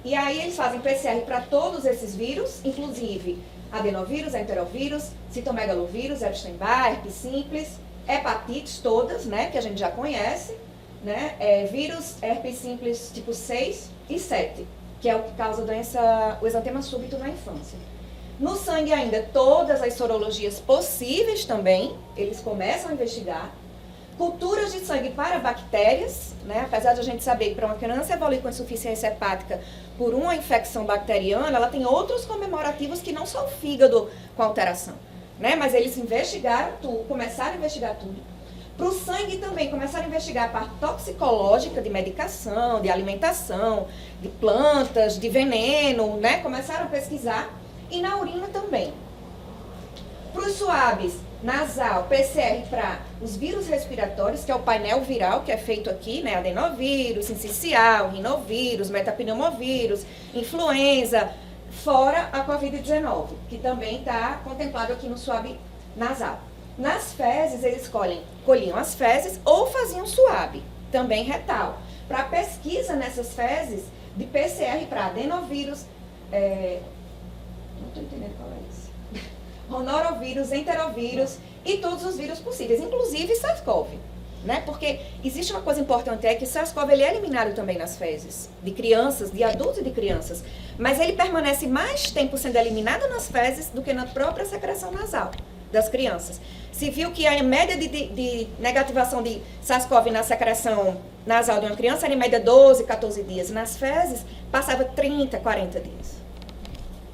E aí eles fazem PCR para todos esses vírus, inclusive adenovírus, enterovírus, citomegalovírus, Epstein-Barr, herpes simples, hepatites todas, né, que a gente já conhece, né, vírus herpes simples tipo 6 e 7, que é o que causa o exantema súbito na infância. No sangue ainda, todas as sorologias possíveis também, eles começam a investigar. Culturas de sangue para bactérias, né? Apesar de a gente saber que para uma criança evoluir com insuficiência hepática por uma infecção bacteriana, ela tem outros comemorativos que não só o fígado com alteração, né? Mas eles investigaram tudo, começaram a investigar tudo. Para o sangue também, começaram a investigar a parte toxicológica de medicação, de alimentação, de plantas, de veneno, né? Começaram a pesquisar. E na urina também. Para os suaves, nasal, PCR para os vírus respiratórios, que é o painel viral que é feito aqui, né? Adenovírus, sincicial, rinovírus, metapneumovírus, influenza, fora a Covid-19, que também está contemplado aqui no suave nasal. Nas fezes, eles colhiam as fezes ou faziam suave, também retal, para pesquisa nessas fezes de PCR para adenovírus, não estou entendendo qual é isso. Ronorovírus, enterovírus e todos os vírus possíveis, inclusive SARS-CoV, né? Porque existe uma coisa importante, é que SARS-CoV ele é eliminado também nas fezes de crianças, de adultos e de crianças, mas ele permanece mais tempo sendo eliminado nas fezes do que na própria secreção nasal das crianças. Se viu que a média de negativação de SARS-CoV na secreção nasal de uma criança era em média 12, 14 dias, nas fezes passava 30, 40 dias,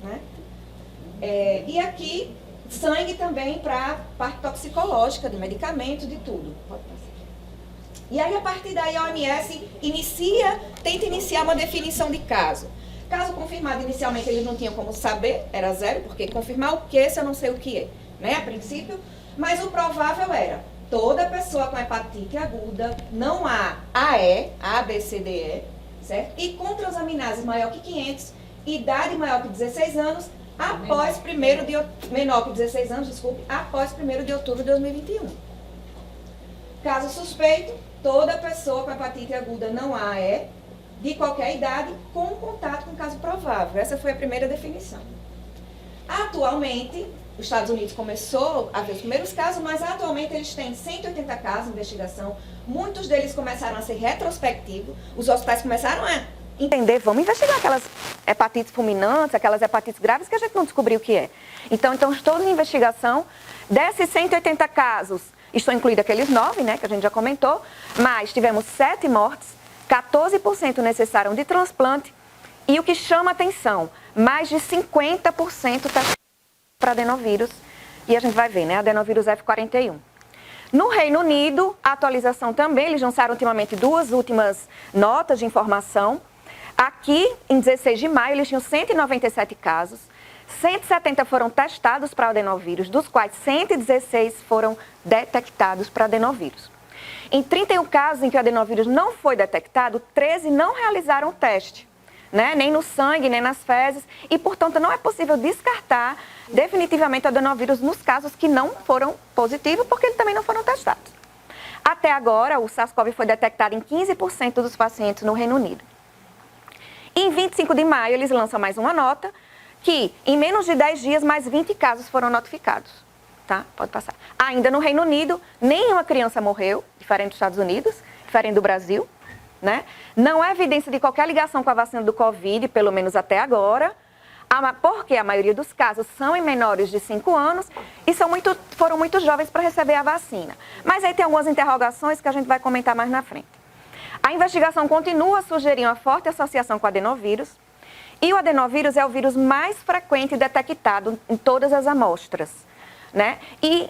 né? E aqui, sangue também para parte toxicológica, de medicamentos, de tudo. Pode passar. E aí, a partir daí, a OMS tenta iniciar uma definição de caso. Caso confirmado, inicialmente, eles não tinham como saber, era zero, porque confirmar o que se eu não sei o que é, né, a princípio. Mas o provável era, toda pessoa com hepatite aguda, não há AE, A, B, C, D, E, certo? E com transaminases maior que 500, idade maior que 16 anos, após menor que 16 anos, desculpe, após 1º de outubro de 2021. Caso suspeito, toda pessoa com hepatite aguda não AE, de qualquer idade, com contato com caso provável. Essa foi a primeira definição. Atualmente, os Estados Unidos começou a ver os primeiros casos, mas atualmente eles têm 180 casos de investigação, muitos deles começaram a ser retrospectivos, os hospitais começaram a entender, vamos investigar aquelas hepatites fulminantes, aquelas hepatites graves que a gente não descobriu o que é. Então todos em investigação. Desses 180 casos, estão incluídos aqueles 9, né, que a gente já comentou, mas tivemos 7 mortes, 14% necessitaram de transplante e o que chama atenção, mais de 50% está para adenovírus e a gente vai ver, né, adenovírus F41. No Reino Unido, a atualização também, eles lançaram ultimamente 2 últimas notas de informação. Aqui, em 16 de maio, eles tinham 197 casos, 170 foram testados para adenovírus, dos quais 116 foram detectados para adenovírus. Em 31 casos em que o adenovírus não foi detectado, 13 não realizaram o teste, né? Nem no sangue, nem nas fezes, e, portanto, não é possível descartar definitivamente o adenovírus nos casos que não foram positivos, porque eles também não foram testados. Até agora, o SARS-CoV foi detectado em 15% dos pacientes no Reino Unido. Em 25 de maio, eles lançam mais uma nota, que em menos de 10 dias, mais 20 casos foram notificados. Tá? Pode passar. Ainda no Reino Unido, nenhuma criança morreu, diferente dos Estados Unidos, diferente do Brasil, né? Não há evidência de qualquer ligação com a vacina do Covid, pelo menos até agora, porque a maioria dos casos são em menores de 5 anos e foram muito jovens para receber a vacina. Mas aí tem algumas interrogações que a gente vai comentar mais na frente. A investigação continua a sugerir uma forte associação com o adenovírus, e o adenovírus é o vírus mais frequente detectado em todas as amostras, né? E,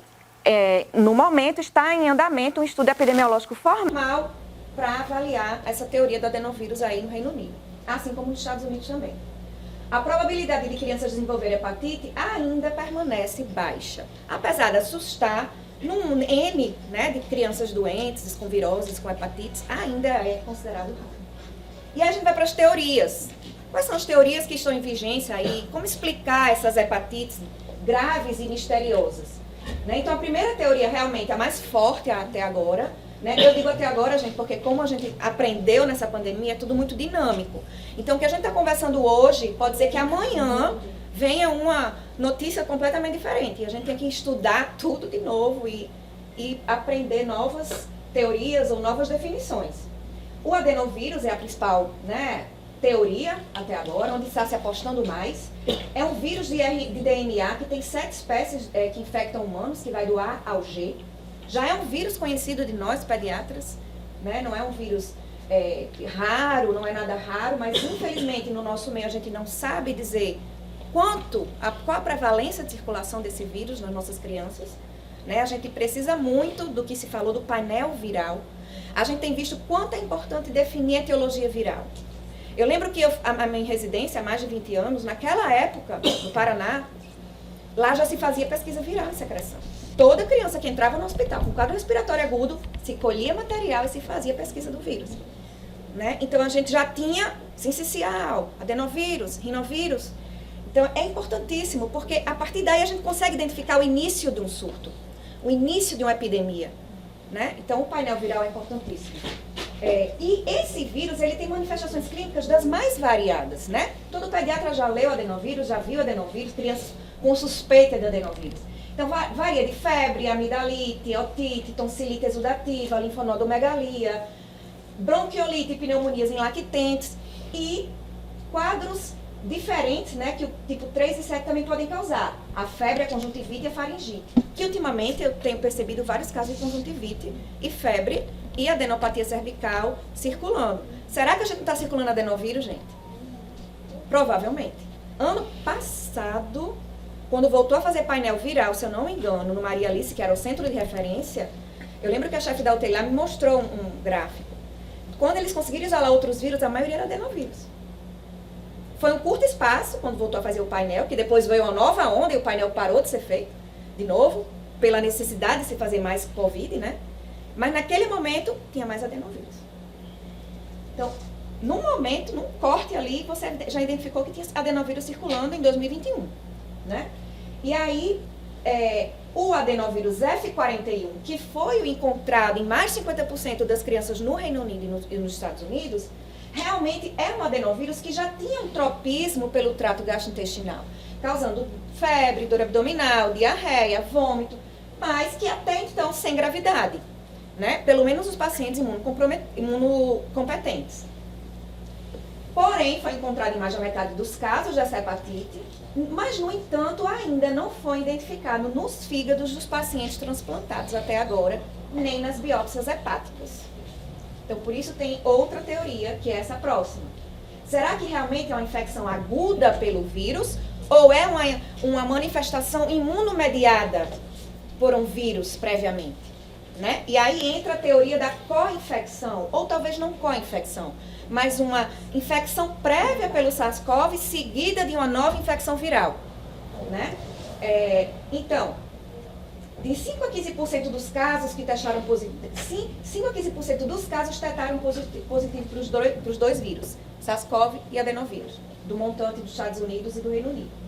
no momento, está em andamento um estudo epidemiológico formal para avaliar essa teoria do adenovírus aí no Reino Unido, assim como nos Estados Unidos também. A probabilidade de crianças desenvolverem hepatite ainda permanece baixa, apesar de assustar. Num N, né, de crianças doentes, com viroses, com hepatites, ainda é considerado raro. E aí a gente vai para as teorias. Quais são as teorias que estão em vigência aí? Como explicar essas hepatites graves e misteriosas? Né? Então, a primeira teoria, realmente, a mais forte até agora, né? Eu digo até agora, gente, porque como a gente aprendeu nessa pandemia, é tudo muito dinâmico. Então, o que a gente está conversando hoje, pode ser que amanhã venha uma notícia completamente diferente. E a gente tem que estudar tudo de novo e aprender novas teorias ou novas definições. O adenovírus é a principal, né, teoria até agora, onde está se apostando mais. É um vírus de DNA que tem 7 espécies que infectam humanos, que vai do A ao G. Já é um vírus conhecido de nós, pediatras, né? Não é um vírus raro, não é nada raro, mas infelizmente no nosso meio a gente não sabe dizer qual a prevalência de circulação desse vírus nas nossas crianças. Né? A gente precisa muito do que se falou do painel viral. A gente tem visto quanto é importante definir a etiologia viral. Eu lembro que a minha residência, há mais de 20 anos, naquela época, no Paraná, lá já se fazia pesquisa viral em secreção. Toda criança que entrava no hospital com quadro respiratório agudo, se colhia material e se fazia pesquisa do vírus. Né? Então a gente já tinha sincicial, adenovírus, rinovírus. Então é importantíssimo, porque a partir daí a gente consegue identificar o início de um surto, o início de uma epidemia. Né? Então o painel viral é importantíssimo. E esse vírus, ele tem manifestações clínicas das mais variadas, né? Todo pediatra já leu adenovírus, já viu adenovírus, crianças com suspeita de adenovírus. Então varia de febre, amidalite, otite, tonsilite exudativa, linfonodomegalia, bronquiolite e pneumonias em lactentes e quadros diferentes, né, que o tipo 3 e 7 também podem causar. A febre, a conjuntivite e a faringite. Que ultimamente eu tenho percebido vários casos de conjuntivite e febre e adenopatia cervical circulando. Será que a gente não está circulando adenovírus, gente? Provavelmente. Ano passado, quando voltou a fazer painel viral, se eu não me engano, no Maria Alice, que era o centro de referência, eu lembro que a chefe da UTI lá me mostrou um gráfico. Quando eles conseguiram isolar outros vírus, a maioria era adenovírus. Foi um curto espaço, quando voltou a fazer o painel, que depois veio uma nova onda e o painel parou de ser feito, de novo, pela necessidade de se fazer mais Covid, né? Mas naquele momento, tinha mais adenovírus. Então, num momento, num corte ali, você já identificou que tinha adenovírus circulando em 2021, né? E aí, o adenovírus F41, que foi o encontrado em mais de 50% das crianças no Reino Unido e nos Estados Unidos, realmente é um adenovírus que já tinha um tropismo pelo trato gastrointestinal, causando febre, dor abdominal, diarreia, vômito, mas que até então sem gravidade, né? Pelo menos os pacientes imunocompetentes. Porém, foi encontrado em mais da metade dos casos dessa hepatite, mas, no entanto, ainda não foi identificado nos fígados dos pacientes transplantados até agora, nem nas biópsias hepáticas. Então, por isso tem outra teoria, que é essa próxima. Será que realmente é uma infecção aguda pelo vírus ou é uma manifestação imunomediada por um vírus previamente? Né? E aí entra a teoria da co-infecção, ou talvez não co-infecção, mas uma infecção prévia pelo SARS-CoV seguida de uma nova infecção viral. Né? Então, de 5 a 15% dos casos que testaram positivo, 5 a 15% dos casos testaram positivo para os dois vírus, SARS-CoV e adenovírus, do montante dos Estados Unidos e do Reino Unido.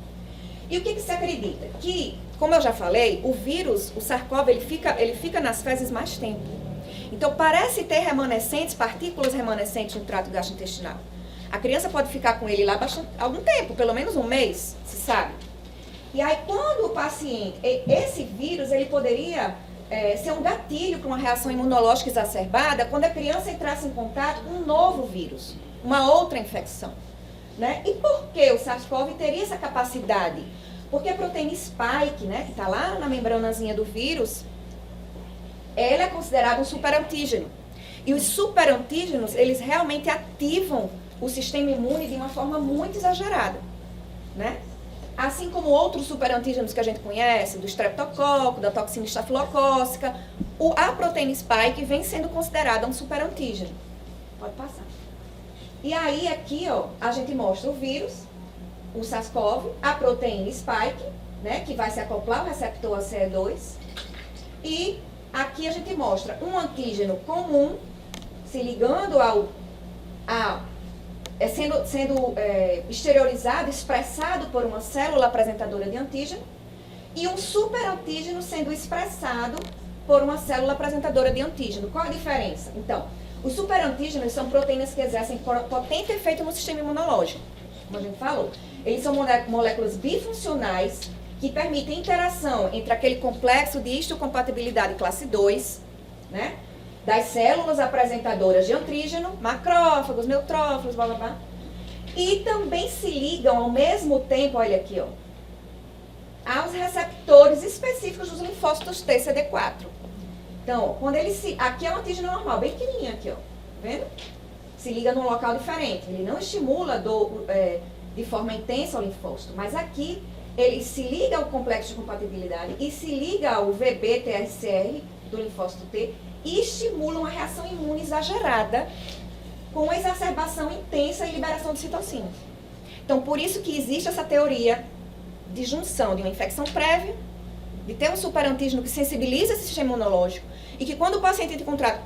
E o que se acredita? Que, como eu já falei, o vírus, o SARS-CoV, ele fica nas fezes mais tempo. Então, parece ter remanescentes, partículas remanescentes no trato gastrointestinal. A criança pode ficar com ele lá algum tempo, pelo menos um mês, se sabe. E aí, quando o paciente, esse vírus, ele poderia ser um gatilho para uma reação imunológica exacerbada quando a criança entrasse em contato com um novo vírus, uma outra infecção. Né? E por que o SARS-CoV teria essa capacidade? Porque a proteína spike, né, que está lá na membranazinha do vírus, ela é considerada um superantígeno. E os superantígenos, eles realmente ativam o sistema imune de uma forma muito exagerada. Né? Assim como outros superantígenos que a gente conhece, do streptococo, da toxina estafilocócica, a proteína spike vem sendo considerada um superantígeno. Pode passar. E aí, aqui, ó, a gente mostra o vírus, o SARS-CoV, a proteína spike, né, que vai se acoplar ao receptor ACE2. E aqui a gente mostra um antígeno comum se ligando sendo exteriorizado, expressado por uma célula apresentadora de antígeno, e um superantígeno sendo expressado por uma célula apresentadora de antígeno. Qual a diferença? Então, os superantígenos são proteínas que exercem potente efeito no sistema imunológico, como a gente falou. Eles são moléculas bifuncionais que permitem interação entre aquele complexo de histocompatibilidade classe 2, né, das células apresentadoras de antígeno, macrófagos, neutrófilos, blá blá blá, E também se ligam ao mesmo tempo, olha aqui, ó, aos receptores específicos dos linfócitos T CD4. Então, quando ele se... Aqui é um antígeno normal, bem pequenininho aqui, ó. Tá vendo? Se liga num local diferente. Ele não estimula de forma intensa o linfócito, mas aqui ele se liga ao complexo de compatibilidade e se liga ao VB-TRCR do linfócito T e estimula uma reação imune exagerada com exacerbação intensa e liberação de citocinas. Então, por isso que existe essa teoria de junção de uma infecção prévia, de ter um superantígeno que sensibiliza esse sistema imunológico e que quando o paciente entra em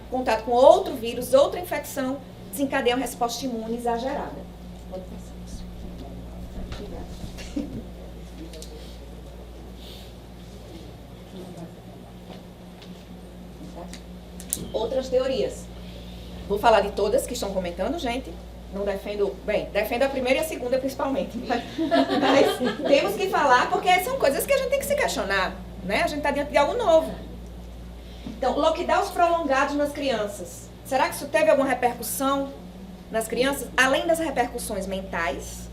contato com outro vírus, outra infecção, desencadeia uma resposta imune exagerada. Pode pensar nisso. Outras teorias. Vou falar de todas que estão comentando, gente. Não defendo, bem, defendo a primeira e a segunda principalmente. Mas temos que falar porque são coisas que a gente tem que se questionar, né? A gente está diante de algo novo. Então, lockdowns prolongados nas crianças. Será que isso teve alguma repercussão nas crianças? Além das repercussões mentais,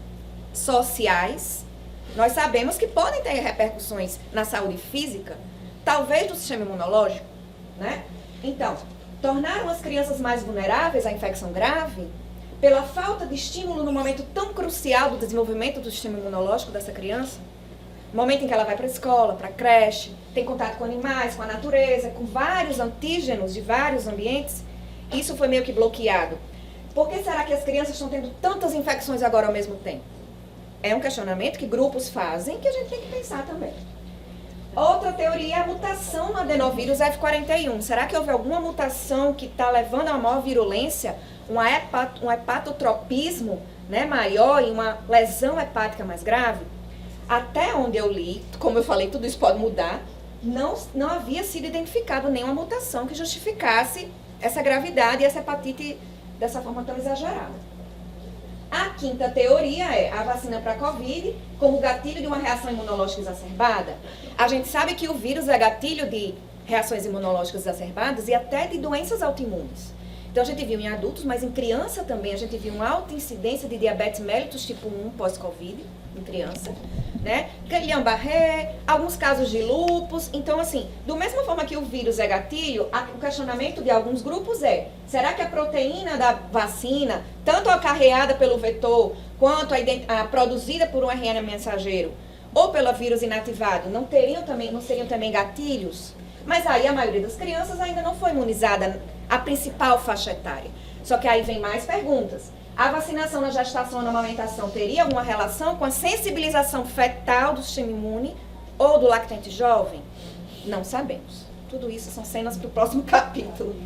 sociais, nós sabemos que podem ter repercussões na saúde física, talvez do sistema imunológico, né? Então, tornaram as crianças mais vulneráveis à infecção grave pela falta de estímulo no momento tão crucial do desenvolvimento do sistema imunológico dessa criança, no momento em que ela vai para a escola, para a creche, tem contato com animais, com a natureza, com vários antígenos de vários ambientes, isso foi meio que bloqueado. Por que será que as crianças estão tendo tantas infecções agora ao mesmo tempo? É um questionamento que grupos fazem que a gente tem que pensar também. Outra teoria é a mutação no adenovírus F41. Será que houve alguma mutação que está levando a uma maior virulência, um hepatotropismo, né, maior e uma lesão hepática mais grave? Até onde eu li, como eu falei, tudo isso pode mudar, não havia sido identificado nenhuma mutação que justificasse essa gravidade e essa hepatite dessa forma tão exagerada. A quinta teoria é a vacina para a Covid como gatilho de uma reação imunológica exacerbada. A gente sabe que o vírus é gatilho de reações imunológicas exacerbadas e até de doenças autoimunes. Então a gente viu em adultos, mas em criança também a gente viu uma alta incidência de diabetes mellitus tipo 1 pós-Covid em criança, né? Guillain-Barré, alguns casos de lúpus. Então, assim, da mesma forma que o vírus é gatilho, o questionamento de alguns grupos é: será que a proteína da vacina, tanto acarreada pelo vetor, quanto a produzida por um RNA mensageiro, ou pelo vírus inativado, não seriam também gatilhos? Mas aí a maioria das crianças ainda não foi imunizada, a principal faixa etária. Só que aí vem mais perguntas. A vacinação na gestação ou na amamentação teria alguma relação com a sensibilização fetal do sistema imune ou do lactente jovem? Não sabemos. Tudo isso são cenas para o próximo capítulo.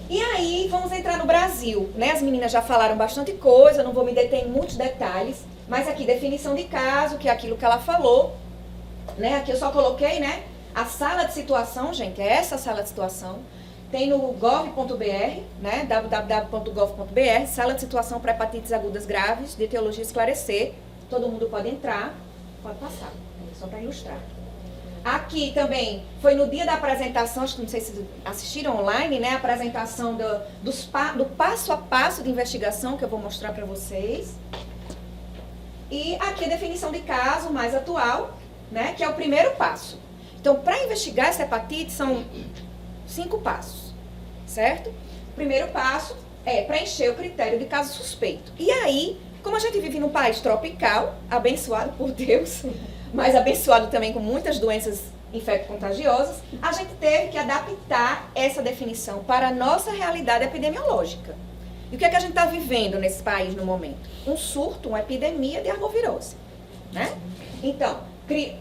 E aí, vamos entrar no Brasil, né? As meninas já falaram bastante coisa, não vou me deter em muitos detalhes, mas aqui, definição de caso, que é aquilo que ela falou, né? Aqui eu só coloquei, né? A sala de situação, gente, é essa sala de situação. Tem no gov.br, né, www.gov.br, sala de situação para hepatites agudas graves, de etiologia esclarecer. Todo mundo pode entrar, pode passar, só para ilustrar. Aqui também, foi no dia da apresentação, acho que não sei se assistiram online, né, a apresentação do passo a passo de investigação que eu vou mostrar para vocês. E aqui a definição de caso mais atual, né, que é o primeiro passo. Então, para investigar essa hepatite, são 5 passos, certo? O primeiro passo é preencher o critério de caso suspeito. E aí, como a gente vive num país tropical, abençoado por Deus, mas abençoado também com muitas doenças infecto-contagiosas, a gente teve que adaptar essa definição para a nossa realidade epidemiológica. E o que é que a gente está vivendo nesse país no momento? Um surto, uma epidemia de arbovirose, né? Então,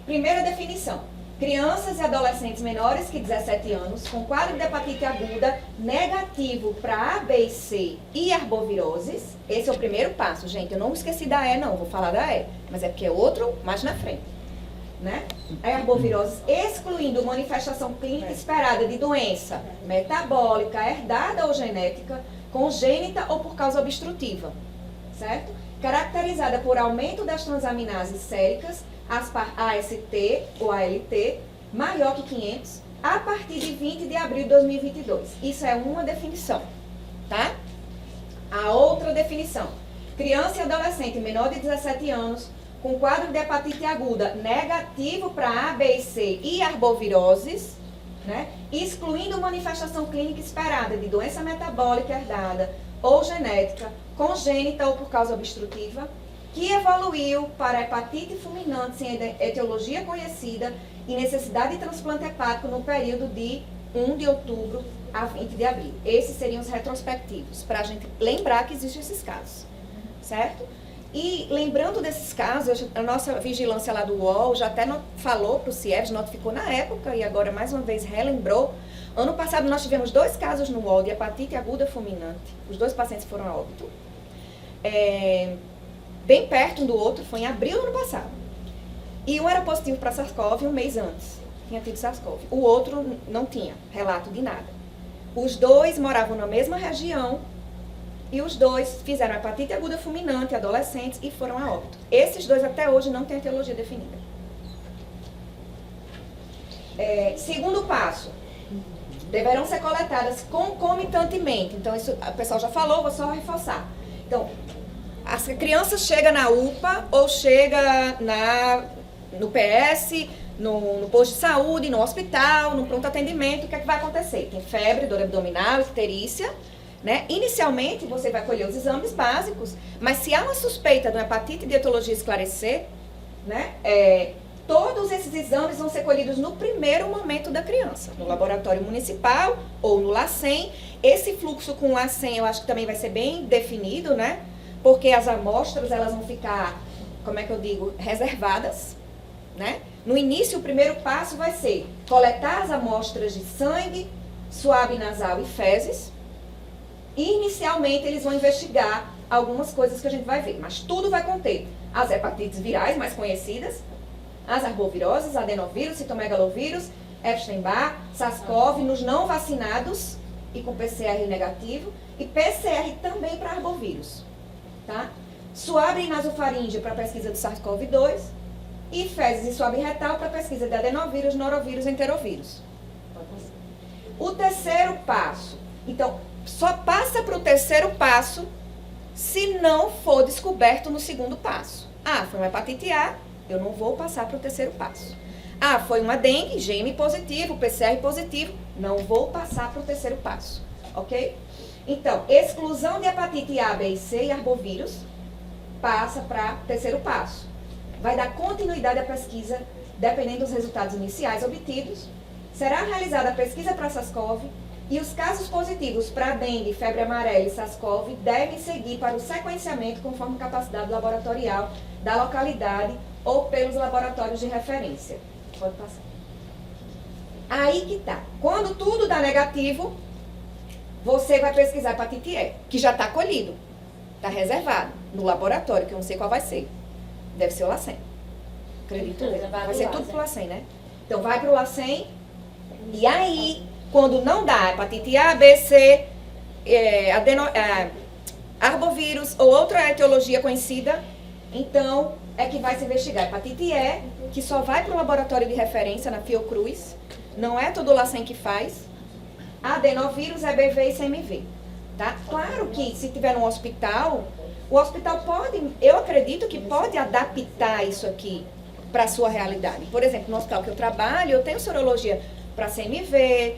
primeira definição. Crianças e adolescentes menores que 17 anos com quadro de hepatite aguda negativo para A, B e C e arboviroses. Esse é o primeiro passo, gente. Eu não esqueci da E, não. Vou falar da E. Mas é porque é outro mais na frente. Né? A arbovirose excluindo manifestação clínica esperada de doença metabólica, herdada ou genética, congênita ou por causa obstrutiva. Certo? Caracterizada por aumento das transaminases séricas, AST ou ALT, maior que 500, a partir de 20 de abril de 2022. Isso é uma definição, tá? A outra definição. criança e adolescente menor de 17 anos, com quadro de hepatite aguda negativo para A, B e C e arboviroses, né, excluindo manifestação clínica esperada de doença metabólica herdada ou genética, congênita ou por causa obstrutiva, que evoluiu para hepatite fulminante sem etiologia conhecida e necessidade de transplante hepático no período de 1 de outubro a 20 de abril. Esses seriam os retrospectivos, para a gente lembrar que existem esses casos, certo? E lembrando desses casos, a nossa vigilância lá do UOL já até falou para o CIEVS, notificou na época e agora mais uma vez relembrou. Ano passado nós tivemos 2 casos no UOL de hepatite aguda fulminante. Os 2 pacientes foram a óbito. Bem perto um do outro, foi em abril do ano passado. E um era positivo para SARS-CoV um mês antes, tinha tido SARS-CoV. O outro não tinha relato de nada. Os 2 moravam na mesma região e os 2 fizeram hepatite aguda fulminante, adolescentes, e foram a óbito. Esses 2 até hoje não têm etiologia definida. Segundo passo, deverão ser coletadas concomitantemente. Então, isso o pessoal já falou, vou só reforçar. Então, a criança chega na UPA ou chega no PS, no posto de saúde, no hospital, no pronto atendimento, o que é que vai acontecer? Tem febre, dor abdominal, icterícia, né? Inicialmente, você vai colher os exames básicos, mas se há uma suspeita de uma hepatite de etiologia esclarecer, né? Todos esses exames vão ser colhidos no primeiro momento da criança, no laboratório municipal ou no LACEN. Esse fluxo com o LACEN eu acho que também vai ser bem definido, né? Porque as amostras, elas vão ficar, como é que eu digo, reservadas, né? No início, o primeiro passo vai ser coletar as amostras de sangue, suave nasal e fezes. E, inicialmente, eles vão investigar algumas coisas que a gente vai ver. Mas tudo vai conter as hepatites virais mais conhecidas, as arboviroses, adenovírus, citomegalovírus, Epstein-Barr, SARS-CoV, nos não vacinados e com PCR negativo, e PCR também para arbovírus. Tá? Suave e nasofaríngeo para pesquisa do SARS-CoV-2 e fezes e suave retal para pesquisa de adenovírus, norovírus e enterovírus. O terceiro passo. Então, só passa para o terceiro passo se não for descoberto no segundo passo. Ah, foi uma hepatite A, eu não vou passar para o terceiro passo. Ah, foi uma dengue, GM positivo, PCR positivo, não vou passar para o terceiro passo. Ok? Então, exclusão de hepatite A, B e C e arbovírus passa para o terceiro passo. Vai dar continuidade à pesquisa, dependendo dos resultados iniciais obtidos. Será realizada a pesquisa para SARS-CoV e os casos positivos para dengue, febre amarela e SARS-CoV devem seguir para o sequenciamento conforme capacidade laboratorial da localidade ou pelos laboratórios de referência. Pode passar. Aí que tá. Quando tudo dá negativo, você vai pesquisar hepatite E, que já está colhido. Está reservado no laboratório, que eu não sei qual vai ser. Deve ser o LACEN. Acredito eu. Vai ser tudo pro LACEN, né? Então, vai pro LACEN. E aí, quando não dá hepatite A, B, C, arbovírus ou outra etiologia conhecida, então é que vai se investigar hepatite E, que só vai para o laboratório de referência na Fiocruz. Não é todo o LACEN que faz. Adenovírus, EBV e CMV. Tá? Claro que se tiver no hospital, o hospital pode, eu acredito que pode adaptar isso aqui para a sua realidade. Por exemplo, no hospital que eu trabalho, eu tenho sorologia para CMV,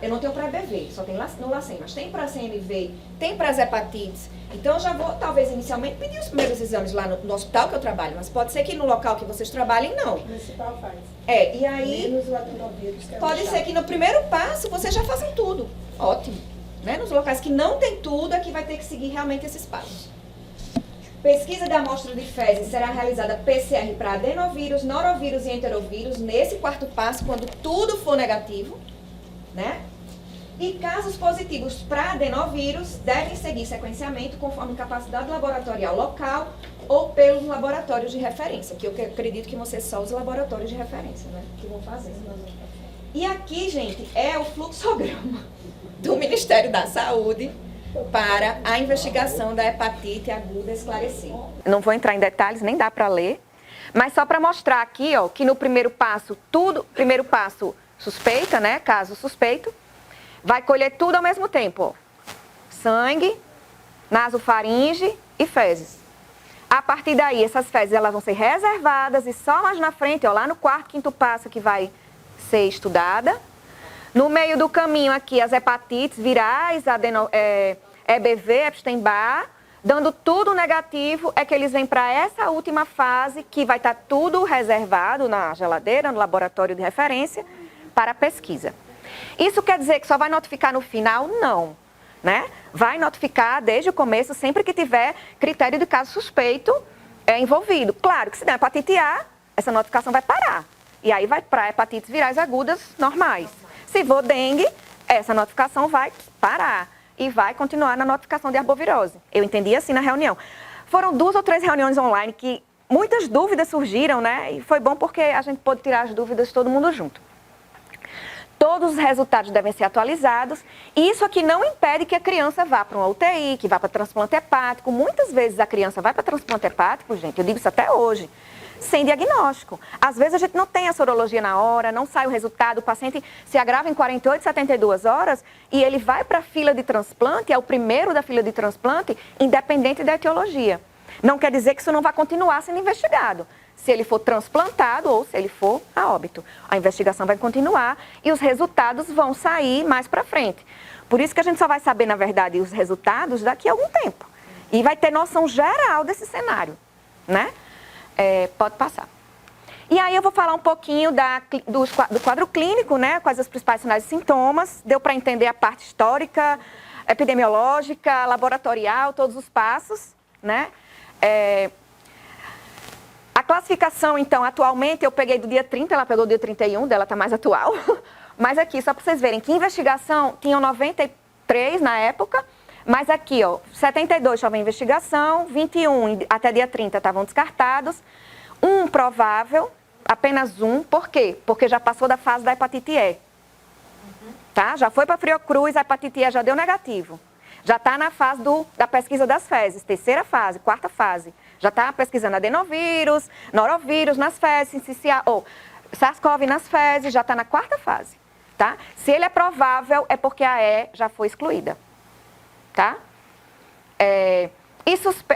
eu não tenho para EBV, só tem no LACEN, mas tem para CMV, tem para as hepatites. Então eu já vou, talvez, inicialmente, pedir os primeiros exames lá no hospital que eu trabalho, mas pode ser que no local que vocês trabalhem, não. O municipal faz. E aí, Menos o adenovírus, que é pode ser que no primeiro passo vocês já façam tudo. Ótimo. Né? Nos locais que não tem tudo, é que vai ter que seguir realmente esses passos. Pesquisa da amostra de fezes será realizada PCR para adenovírus, norovírus e enterovírus, nesse quarto passo, quando tudo for negativo, né? E casos positivos para adenovírus devem seguir sequenciamento conforme capacidade laboratorial local ou pelos laboratórios de referência, que eu acredito que vão ser só os laboratórios de referência, né? Que vão fazer. E aqui, gente, é o fluxograma do Ministério da Saúde para a investigação da hepatite aguda esclarecer. Não vou entrar em detalhes, nem dá para ler, mas só para mostrar aqui, ó, que no primeiro passo, primeiro passo suspeita, né, caso suspeito, vai colher tudo ao mesmo tempo, ó. Sangue, nasofaringe e fezes. A partir daí, essas fezes elas vão ser reservadas e só mais na frente, ó, lá no quarto, quinto passo que vai ser estudada. No meio do caminho aqui, as hepatites virais, EBV, Epstein-Barr, dando tudo negativo, é que eles vêm para essa última fase, que vai estar tudo reservado na geladeira, no laboratório de referência, para pesquisa. Isso quer dizer que só vai notificar no final? Não, né? Vai notificar desde o começo, sempre que tiver critério de caso suspeito envolvido. Claro que se der hepatite A, essa notificação vai parar. E aí vai para hepatites virais agudas normais. Se for dengue, essa notificação vai parar e vai continuar na notificação de arbovirose. Eu entendi assim na reunião. Foram 2 ou 3 reuniões online que muitas dúvidas surgiram, né? E foi bom porque a gente pôde tirar as dúvidas todo mundo junto. Todos os resultados devem ser atualizados e isso aqui não impede que a criança vá para uma UTI, que vá para transplante hepático. Muitas vezes a criança vai para transplante hepático, gente, eu digo isso até hoje, sem diagnóstico. Às vezes a gente não tem a sorologia na hora, não sai o resultado, o paciente se agrava em 48, 72 horas e ele vai para a fila de transplante, é o primeiro da fila de transplante, independente da etiologia. Não quer dizer que isso não vai continuar sendo investigado. Se ele for transplantado ou se ele for a óbito. A investigação vai continuar e os resultados vão sair mais para frente. Por isso que a gente só vai saber, na verdade, os resultados daqui a algum tempo. E vai ter noção geral desse cenário, né? Pode passar. E aí eu vou falar um pouquinho do quadro clínico, né? Quais os principais sinais e sintomas. Deu para entender a parte histórica, epidemiológica, laboratorial, todos os passos, né? A classificação, então, atualmente eu peguei do dia 30, ela pegou do dia 31, dela está mais atual. Mas aqui, só para vocês verem, que investigação, tinham 93 na época, mas aqui, ó, 72 estavam em investigação, 21 até dia 30 estavam descartados, 1 provável, apenas 1, por quê? Porque já passou da fase da hepatite E, tá? Já foi para Fiocruz, a hepatite E já deu negativo. Já está na fase da pesquisa das fezes, 3ª fase, 4ª fase. Já está pesquisando adenovírus, norovírus nas fezes, SARS-CoV nas fezes, já está na 4ª fase, tá? Se ele é provável, é porque a E já foi excluída, tá?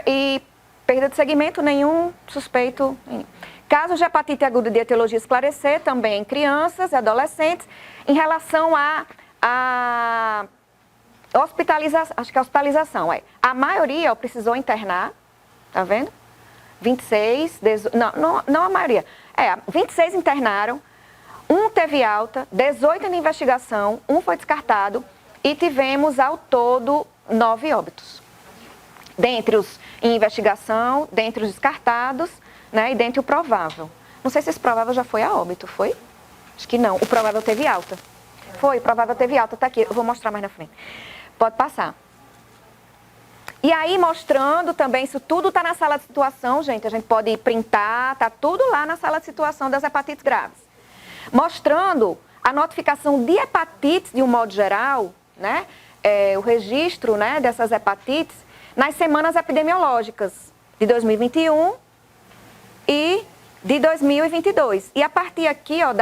E perda de segmento, nenhum suspeito. Casos de hepatite aguda de etiologia esclarecer, também em crianças e adolescentes, em relação a hospitalização, acho que a hospitalização, a maioria precisou internar, tá vendo? 26, não a maioria, 26 internaram, 1 teve alta, 18 em investigação, 1 foi descartado e tivemos ao todo 9 óbitos. Dentre os em investigação, dentre os descartados, né, e dentre o provável. Não sei se esse provável já foi a óbito, foi? Acho que não, o provável teve alta. Foi, o provável teve alta, tá aqui, eu vou mostrar mais na frente. Pode passar. E aí, mostrando também, isso tudo está na sala de situação, gente. A gente pode printar, está tudo lá na sala de situação das hepatites graves. Mostrando a notificação de hepatites, de um modo geral, né? O registro, né, dessas hepatites nas semanas epidemiológicas de 2021 e de 2022. E a partir aqui, ó,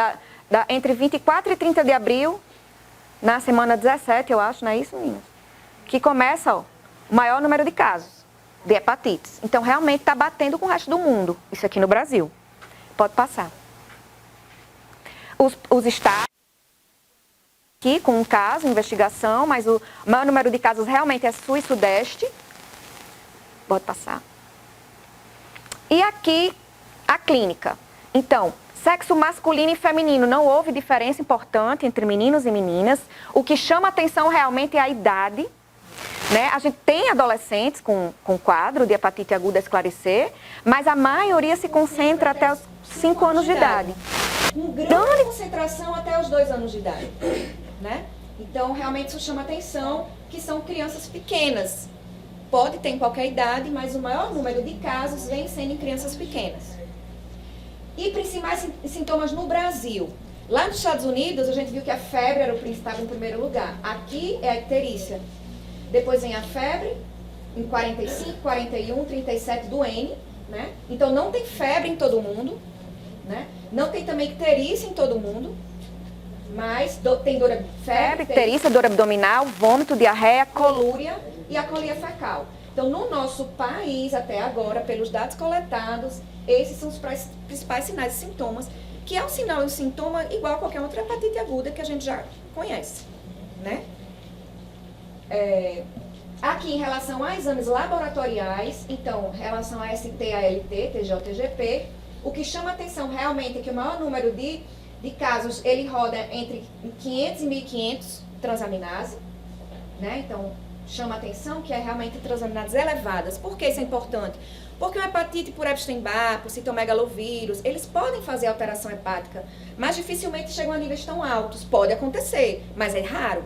entre 24 e 30 de abril, na semana 17, eu acho, não é isso, meninas? Que começa, ó, o maior número de casos de hepatites. Então, realmente está batendo com o resto do mundo, isso aqui no Brasil. Pode passar. Os estados, aqui com um caso, investigação, mas o maior número de casos realmente é Sul e Sudeste. Pode passar. E aqui, a clínica. Então, sexo masculino e feminino, não houve diferença importante entre meninos e meninas. O que chama atenção realmente é a idade. Né? A gente tem adolescentes com quadro de hepatite aguda a esclarecer, mas a maioria se concentra até os 5 anos de idade. Com grande concentração até os 2 anos de idade. Né? Então, realmente isso chama atenção, que são crianças pequenas. Pode ter em qualquer idade, mas o maior número de casos vem sendo em crianças pequenas. E principais sintomas no Brasil. Lá nos Estados Unidos, a gente viu que a febre era o principal em primeiro lugar. Aqui é a icterícia. Depois vem a febre, em 45, 41, 37 do N, né? Então não tem febre em todo mundo, né? Não tem também icterícia em todo mundo, mas tem febre, Icterícia, dor abdominal, vômito, diarreia, colúria e a colia fecal. Então, no nosso país, até agora, pelos dados coletados, esses são os principais sinais e sintomas, que é um sinal e um sintoma igual a qualquer outra hepatite aguda que a gente já conhece, né? Aqui, em relação a exames laboratoriais, então, em relação a ST, ALT, TGO, TGP, o que chama atenção realmente é que o maior número de casos, ele roda entre 500 e 1.500 transaminase, né? Então, chama atenção que é realmente transaminases elevadas. Por que isso é importante? Porque uma hepatite por Epstein-Barr, por citomegalovírus, eles podem fazer alteração hepática, mas dificilmente chegam a níveis tão altos. Pode acontecer, mas é raro.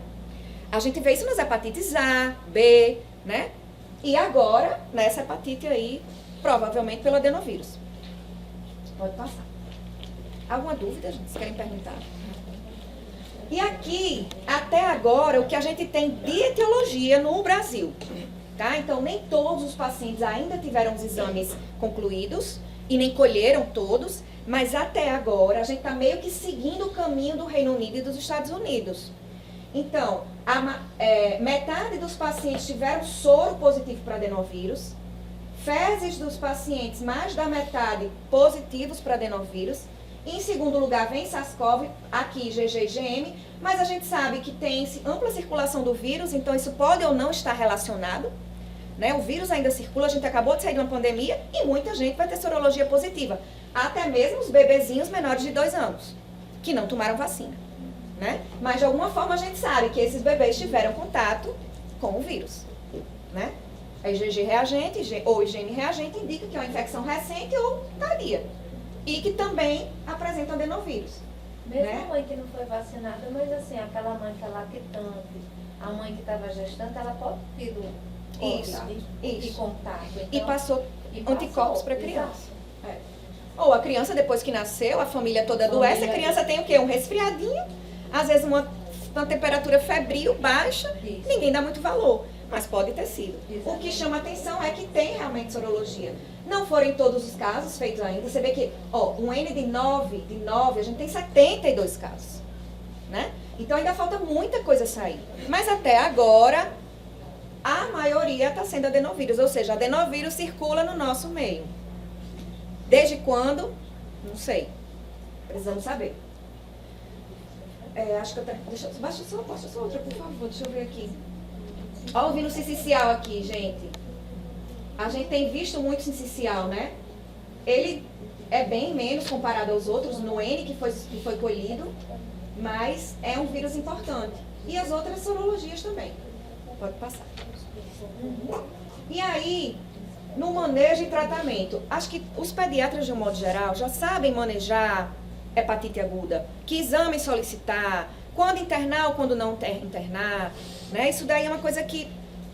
A gente vê isso nas hepatites A, B, né? E agora, nessa hepatite aí, provavelmente pelo adenovírus. Pode passar. Alguma dúvida, gente? Vocês querem perguntar? E aqui, até agora, o que a gente tem de etiologia no Brasil, tá? Então, nem todos os pacientes ainda tiveram os exames concluídos e nem colheram todos, mas até agora a gente está meio que seguindo o caminho do Reino Unido e dos Estados Unidos. Então, metade dos pacientes tiveram soro positivo para adenovírus, fezes dos pacientes, mais da metade positivos para adenovírus. Em segundo lugar, vem SARS-CoV, aqui IgG e IgM, mas a gente sabe que tem ampla circulação do vírus, então isso pode ou não estar relacionado, né? O vírus ainda circula, a gente acabou de sair de uma pandemia e muita gente vai ter sorologia positiva, até mesmo os bebezinhos menores de 2 anos, que não tomaram vacina, né? Mas de alguma forma a gente sabe que esses bebês tiveram contato com o vírus, né? A IgG reagente ou IgM reagente indica que é uma infecção recente ou tardia. E que também apresentam adenovírus. Mesmo né? a mãe que não foi vacinada, mas assim, aquela mãe que é lactante, a mãe que estava gestante, ela pode ter Isso. contato. Então, E passou anticorpos para a criança. exato. Ou a criança, depois que nasceu, a família toda adoece, a criança tem o quê? Um resfriadinho, às vezes uma temperatura febril baixa, Isso. ninguém dá muito valor. Mas pode ter sido. Exatamente. O que chama atenção é que tem realmente sorologia. Não foram em todos os casos feitos ainda. Você vê que, um N de 9, a gente tem 72 casos. Né? Então ainda falta muita coisa sair. Mas até agora, a maioria está sendo adenovírus. Ou seja, adenovírus circula no nosso meio. Desde quando? Não sei. Precisamos saber. Acho que baixa só outra, por favor. Deixa eu ver aqui. Olha o vírus sincicial aqui, gente. A gente tem visto muito sincicial, né? Ele é bem menos comparado aos outros, no N que foi colhido, mas é um vírus importante. E as outras sorologias também. Pode passar. E aí, no manejo e tratamento, acho que os pediatras, de um modo geral, já sabem manejar hepatite aguda. Que exame solicitar, quando internar ou quando não internar, né? Isso daí é uma coisa que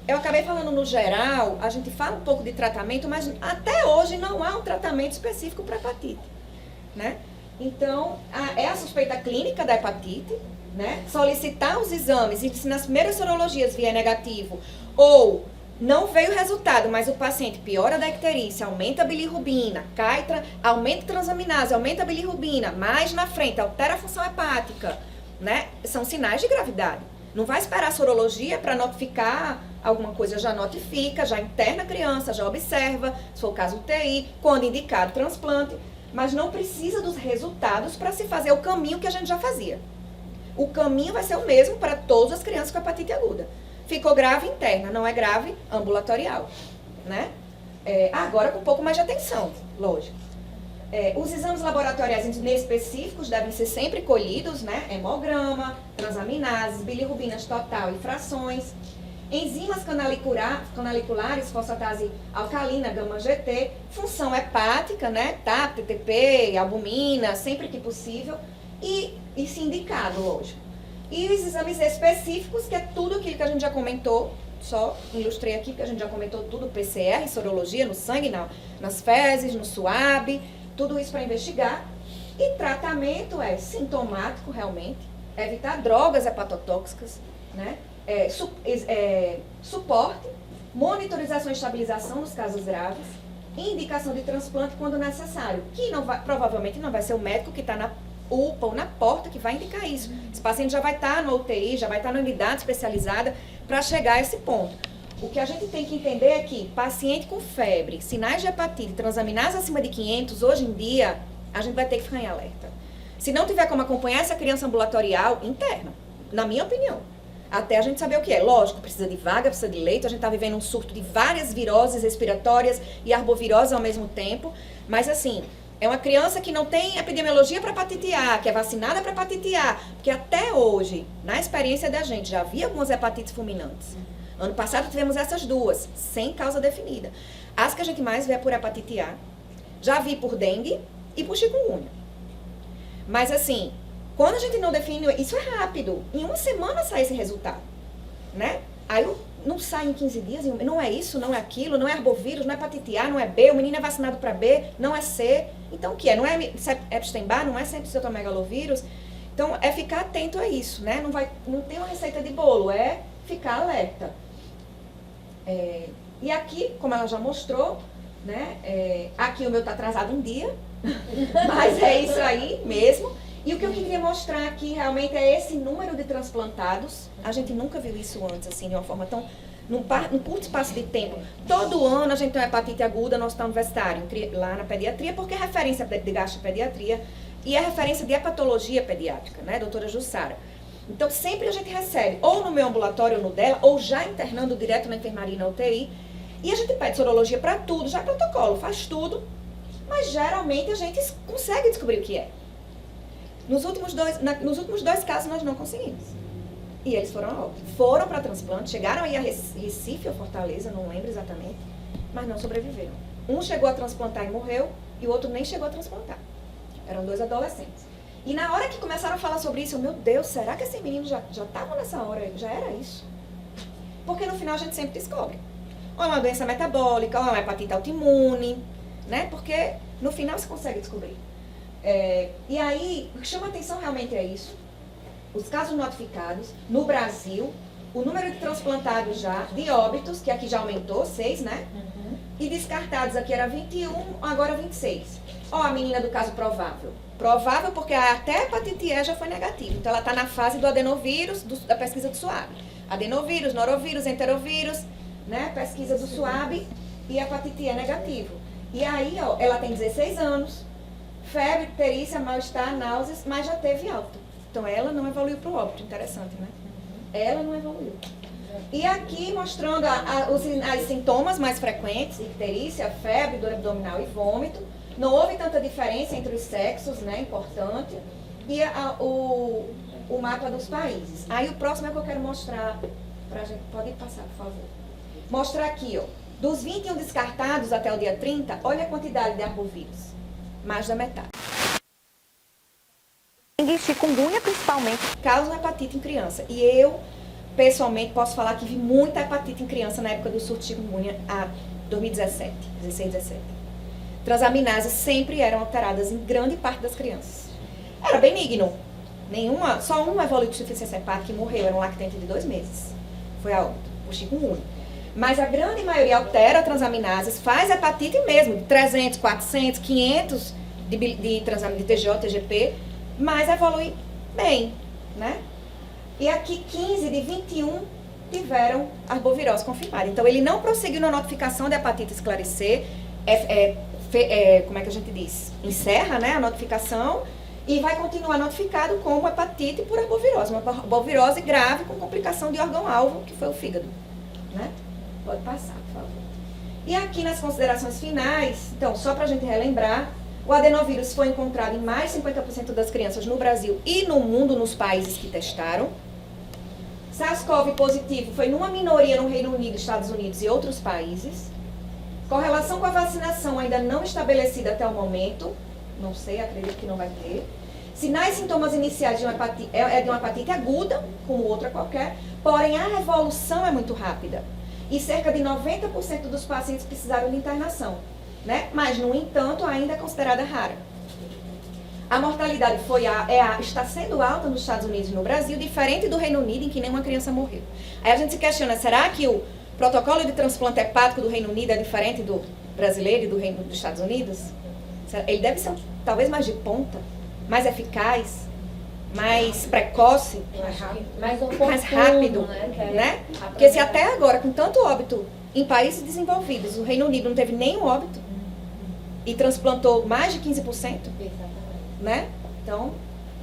eu acabei falando no geral, a gente fala um pouco de tratamento, mas até hoje não há um tratamento específico para hepatite, né? Então, é a suspeita clínica da hepatite, né? Solicitar os exames e se nas primeiras sorologias vier negativo ou não veio o resultado, mas o paciente piora da icterícia, aumenta a bilirrubina, aumenta a transaminase, aumenta a bilirrubina, mais na frente altera a função hepática, né? São sinais de gravidade. Não vai esperar a sorologia para notificar alguma coisa, já notifica, já interna a criança, já observa, se for o caso UTI, quando indicado transplante, mas não precisa dos resultados para se fazer o caminho que a gente já fazia. O caminho vai ser o mesmo para todas as crianças com hepatite aguda. Ficou grave, interna, não é grave, ambulatorial, né? Agora com um pouco mais de atenção, lógico. Os exames laboratoriais específicos devem ser sempre colhidos, né? Hemograma, transaminases, bilirrubinas total e frações. Enzimas canaliculares, fosfatase alcalina, gama-GT, função hepática, né? TAP, TTP, albumina, sempre que possível. E se indicado, lógico. E os exames específicos, que é tudo aquilo que a gente já comentou, só ilustrei aqui, que a gente já comentou tudo, PCR, sorologia, no sangue, nas fezes, no suave, tudo isso para investigar. E tratamento é sintomático, realmente, evitar drogas hepatotóxicas, né? Suporte, monitorização e estabilização nos casos graves, indicação de transplante quando necessário, que provavelmente não vai ser o médico que está na UPA ou na porta que vai indicar isso. Esse paciente já vai estar no UTI, já vai estar na unidade especializada para chegar a esse ponto. O que a gente tem que entender é que paciente com febre, sinais de hepatite, transaminase acima de 500, hoje em dia, a gente vai ter que ficar em alerta. Se não tiver como acompanhar essa criança ambulatorial, interna, na minha opinião. Até a gente saber o que é. Lógico, precisa de vaga, precisa de leito, a gente está vivendo um surto de várias viroses respiratórias e arboviroses ao mesmo tempo, mas assim, é uma criança que não tem epidemiologia para hepatite A, que é vacinada para hepatite A, porque até hoje, na experiência da gente, já havia algumas hepatites fulminantes. Ano passado tivemos essas duas, sem causa definida. As que a gente mais vê é por hepatite A, já vi por dengue e por chikungunya. Mas assim, quando a gente não define, isso é rápido. Em uma semana sai esse resultado, né? Aí não sai em 15 dias, não é isso, não é aquilo, não é arbovírus, não é hepatite A, não é B, o menino é vacinado para B, não é C. Então o que é? Não é Epstein-Barr, não é sempre citomegalovírus. Então é ficar atento a isso, né? Não tem uma receita de bolo, é ficar alerta. E aqui, como ela já mostrou, né? Aqui o meu está atrasado um dia, mas é isso aí mesmo. E o que eu queria mostrar aqui realmente é esse número de transplantados. A gente nunca viu isso antes, assim, de uma forma tão... Num curto espaço de tempo. Todo ano a gente tem uma hepatite aguda no hospital universitário, lá na pediatria, porque é referência de gastropediatria e é referência de hepatologia pediátrica, né, doutora Jussara. Então, sempre a gente recebe, ou no meu ambulatório ou no dela, ou já internando direto na enfermaria e na UTI, e a gente pede sorologia para tudo, já é protocolo, faz tudo, mas geralmente a gente consegue descobrir o que é. Nos últimos dois casos nós não conseguimos. E eles foram a óbito. Foram para transplante, chegaram aí a Recife ou Fortaleza, não lembro exatamente, mas não sobreviveram. Um chegou a transplantar e morreu, e o outro nem chegou a transplantar. Eram 2 adolescentes. E na hora que começaram a falar sobre isso, meu Deus, será que esse menino já estava nessa hora? Já era isso? Porque no final a gente sempre descobre. Ou é uma doença metabólica, ou é uma hepatite autoimune, né? Porque no final se consegue descobrir. E aí, o que chama atenção realmente é isso. Os casos notificados no Brasil, o número de transplantados já, de óbitos, que aqui já aumentou, 6, né? E descartados aqui era 21, agora 26. Ó, a menina do caso provável. Provável porque até a hepatite E já foi negativa. Então ela está na fase do adenovírus, da pesquisa do SUAB. Adenovírus, norovírus, enterovírus, né? Pesquisa do SUAB e hepatite E negativo. E aí, ó, ela tem 16 anos, febre, icterícia, mal-estar, náuseas, mas já teve alta. Então ela não evoluiu para o óbito, interessante, né? Ela não evoluiu. E aqui mostrando os sintomas mais frequentes, icterícia, febre, dor abdominal e vômito. Não houve tanta diferença entre os sexos, né? Importante. E o mapa dos países. Aí o próximo é que eu quero mostrar pra gente. Pode passar, por favor. Mostrar aqui, ó. Dos 21 descartados até o dia 30, olha a quantidade de arbovírus. Mais da metade. Dengue, chikungunya, principalmente, causam hepatite em criança. E eu, pessoalmente, posso falar que vi muita hepatite em criança na época do surto de chikungunya, 2017, 16, 17. Transaminases sempre eram alteradas em grande parte das crianças. Era benigno. Só um evoluiu com insuficiência hepática e morreu, era um lactente de 2 meses. Foi a óbito, o chikungunya. Mas a grande maioria altera transaminases, faz hepatite mesmo, de 300, 400, 500 de transaminase de TJ, TGP, mas evolui bem, né? E aqui 15 de 21 tiveram arbovirose confirmada. Então ele não prosseguiu na notificação de hepatite esclarecer, como é que a gente diz? Encerra, né, a notificação e vai continuar notificado como hepatite por arbovirose. Uma arbovirose grave com complicação de órgão-alvo, que foi o fígado, né? Pode passar, por favor. E aqui nas considerações finais, então, só para a gente relembrar, o adenovírus foi encontrado em mais de 50% das crianças no Brasil e no mundo, nos países que testaram. SARS-CoV positivo foi numa minoria no Reino Unido, Estados Unidos e outros países. Correlação com a vacinação ainda não estabelecida até o momento. Não sei, acredito que não vai ter. Sinais e sintomas iniciais de uma hepatite aguda, como outra qualquer, porém a evolução é muito rápida. E cerca de 90% dos pacientes precisaram de internação, né? Mas, no entanto, ainda é considerada rara. A mortalidade está sendo alta nos Estados Unidos e no Brasil, diferente do Reino Unido, em que nenhuma criança morreu. Aí a gente se questiona, será que o protocolo de transplante hepático do Reino Unido é diferente do brasileiro e dos Estados Unidos? Ele deve ser talvez mais de ponta, mais eficaz, mais precoce, mais rápido, né? Porque se até agora, com tanto óbito em países desenvolvidos, o Reino Unido não teve nenhum óbito e transplantou mais de 15%, né? Então,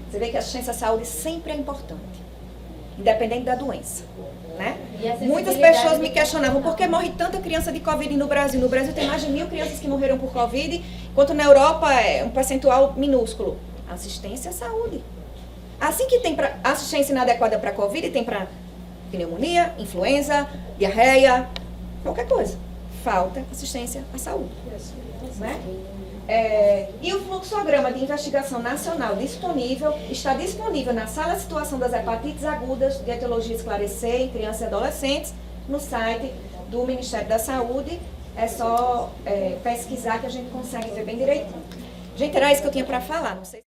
você vê que a assistência à saúde sempre é importante, independente da doença, né? Muitas pessoas me questionavam por que morre tanta criança de Covid no Brasil. No Brasil tem mais de 1.000 crianças que morreram por Covid, enquanto na Europa é um percentual minúsculo. Assistência à saúde. Assim que tem assistência inadequada para Covid, tem para pneumonia, influenza, diarreia, qualquer coisa. Falta assistência à saúde. Né? E o fluxograma de investigação nacional está disponível na Sala de Situação das Hepatites Agudas de Etiologia Esclarecer em Crianças e Adolescentes, no site do Ministério da Saúde. É só pesquisar que a gente consegue ver bem direitinho. Gente, era isso que eu tinha para falar. Não sei.